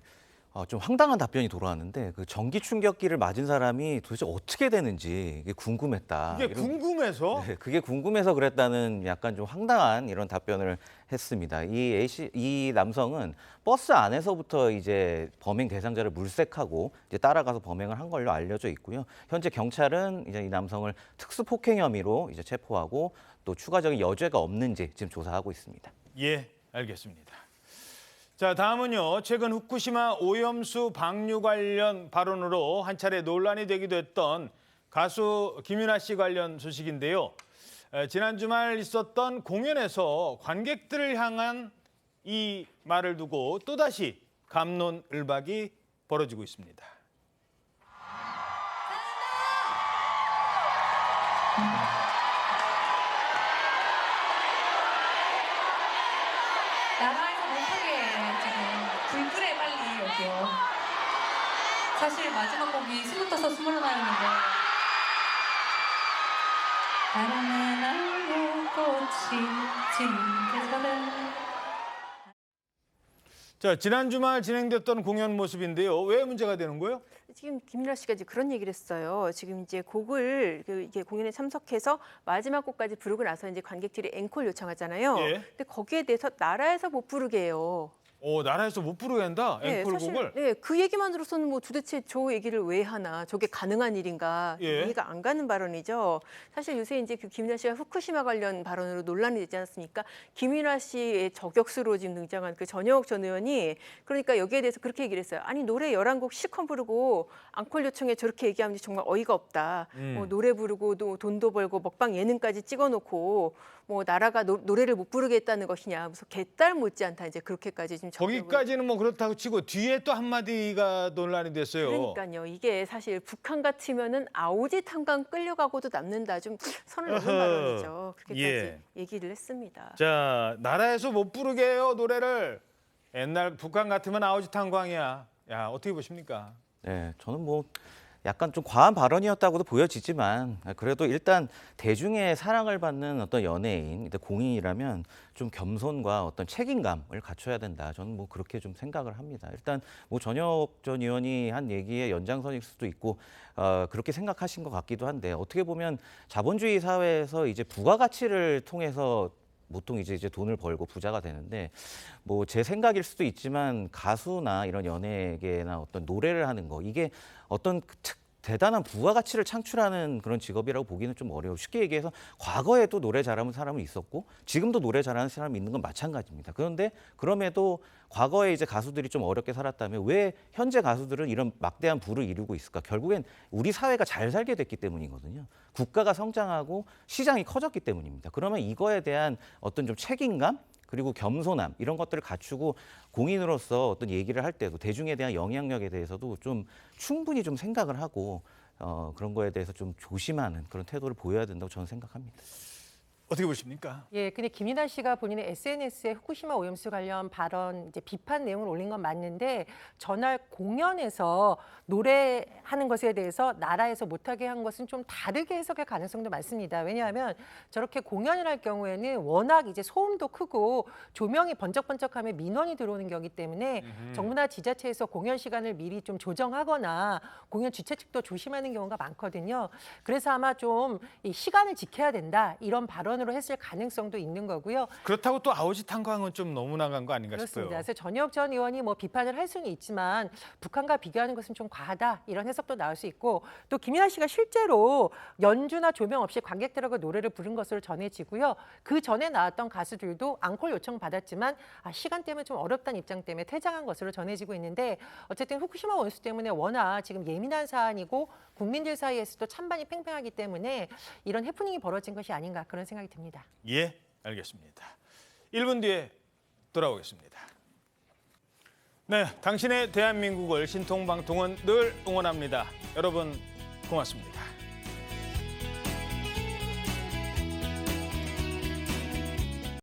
좀 황당한 답변이 돌아왔는데 그 전기 충격기를 맞은 사람이 도대체 어떻게 되는지 이게 궁금했다. 이게 궁금해서? 네, 그게 궁금해서 그랬다는 약간 좀 황당한 이런 답변을 했습니다. 이 남성은 버스 안에서부터 이제 범행 대상자를 물색하고 이제 따라가서 범행을 한 걸로 알려져 있고요. 현재 경찰은 이제 이 남성을 특수폭행 혐의로 이제 체포하고 또 추가적인 여죄가 없는지 지금 조사하고 있습니다. 알겠습니다. 자, 다음은요. 최근 후쿠시마 오염수 방류 관련 발언으로 한 차례 논란이 되기도 했던 가수 김윤아 씨 관련 소식인데요. 지난 주말 있었던 공연에서 관객들을 향한 이 말을 두고 또다시 갑론을박이 벌어지고 있습니다. 나라에서 못하게 지금 불끄래 빨리 여기요. 사실 마지막 곡이 25였는데 바람에 날려 꽃이 지는 계절에. 자, 지난 주말 진행됐던 공연 모습인데요. 왜 문제가 되는 거예요? 지금 김민아 씨가 이제 그런 얘기를 했어요. 지금 이제 곡을 이게 공연에 참석해서 마지막 곡까지 부르고 나서 이제 관객들이 앵콜 요청하잖아요. 근데 거기에 대해서 나라에서 못 부르게 해요. 나라에서 못 부르게 한다? 앵콜곡을? 그 얘기만 들어서는 뭐 도대체 저 얘기를 왜 하나, 저게 가능한 일인가 이해가 안 가는 발언이죠. 사실 요새 이제 그 김윤아 씨가 후쿠시마 관련 발언으로 논란이 되지 않았습니까? 김윤아 씨의 저격수로 지금 등장한 그 전영욱 전 의원이 그러니까 여기에 대해서 그렇게 얘기를 했어요. 아니 노래 11곡 실컷 부르고 앙콜 요청에 저렇게 얘기하면 정말 어이가 없다. 노래 부르고 돈도 벌고 먹방 예능까지 찍어놓고 뭐 나라가 노래를 못 부르게 했다는 것이냐, 무슨 개딸 못지않다 이제 그렇게까지 지금 거기까지는 뭐 그렇다고 치고 뒤에 또 한마디가 논란이 됐어요. 그러니까요. 이게 사실 북한 같으면은 아오지 탄광 끌려가고도 남는다. 좀 선을 넘는 발언이죠. 그렇게까지 얘기를 했습니다. 자, 나라에서 못 부르게 해요 노래를. 옛날 북한 같으면 아오지 탄광이야. 야, 어떻게 보십니까? 네, 저는 뭐 약간 좀 과한 발언이었다고도 보여지지만 그래도 일단 대중의 사랑을 받는 어떤 연예인, 공인이라면 좀 겸손과 어떤 책임감을 갖춰야 된다. 저는 뭐 그렇게 좀 생각을 합니다. 일단 뭐 전혁 전 의원이 한 얘기의 연장선일 수도 있고 그렇게 생각하신 것 같기도 한데 어떻게 보면 자본주의 사회에서 이제 부가가치를 통해서 보통 이제 돈을 벌고 부자가 되는데 뭐 제 생각일 수도 있지만 가수나 이런 연예계나 어떤 노래를 하는 거 이게 어떤 대단한 부가가치를 창출하는 그런 직업이라고 보기는 좀 어려워요. 쉽게 얘기해서 과거에도 노래 잘하는 사람은 있었고 지금도 노래 잘하는 사람이 있는 건 마찬가지입니다. 그런데 그럼에도 과거에 이제 가수들이 좀 어렵게 살았다면 왜 현재 가수들은 이런 막대한 부를 이루고 있을까? 결국엔 우리 사회가 잘 살게 됐기 때문이거든요. 국가가 성장하고 시장이 커졌기 때문입니다. 그러면 이거에 대한 어떤 좀 책임감 그리고 겸손함 이런 것들을 갖추고 공인으로서 어떤 얘기를 할 때도 대중에 대한 영향력에 대해서도 좀 충분히 좀 생각을 하고 그런 거에 대해서 좀 조심하는 그런 태도를 보여야 된다고 저는 생각합니다. 어떻게 보십니까? 예, 근데 김윤아 씨가 본인의 SNS에 후쿠시마 오염수 관련 발언 이제 비판 내용을 올린 건 맞는데 전날 공연에서 노래하는 것에 대해서 나라에서 못하게 한 것은 좀 다르게 해석할 가능성도 많습니다. 왜냐하면 저렇게 공연을 할 경우에는 워낙 이제 소음도 크고 조명이 번쩍번쩍하면 민원이 들어오는 거기 때문에 정부나 지자체에서 공연 시간을 미리 좀 조정하거나 공연 주최 측도 조심하는 경우가 많거든요. 그래서 아마 좀 이 시간을 지켜야 된다 이런 발언으로 했을 가능성도 있는 거고요. 그렇다고 또 아오지 탄광은 좀 너무 나간 거 아닌가 그렇습니다. 싶어요. 그래서 전희혁 전 의원이 뭐 비판을 할 수는 있지만 북한과 비교하는 것은 좀 과하다 이런 해석도 나올 수 있고 또 김연아 씨가 실제로 연주나 조명 없이 관객들하고 노래를 부른 것으로 전해지고요. 그 전에 나왔던 가수들도 앙콜 요청 받았지만 시간 때문에 좀 어렵다는 입장 때문에 퇴장한 것으로 전해지고 있는데 어쨌든 후쿠시마 원수 때문에 워낙 지금 예민한 사안이고 국민들 사이에서도 찬반이 팽팽하기 때문에 이런 해프닝이 벌어진 것이 아닌가 그런 생각이 듭니다. 예, 알겠습니다. 1분 뒤에 돌아오겠습니다. 네, 당신의 대한민국을 신통방통은 늘 응원합니다. 여러분 고맙습니다.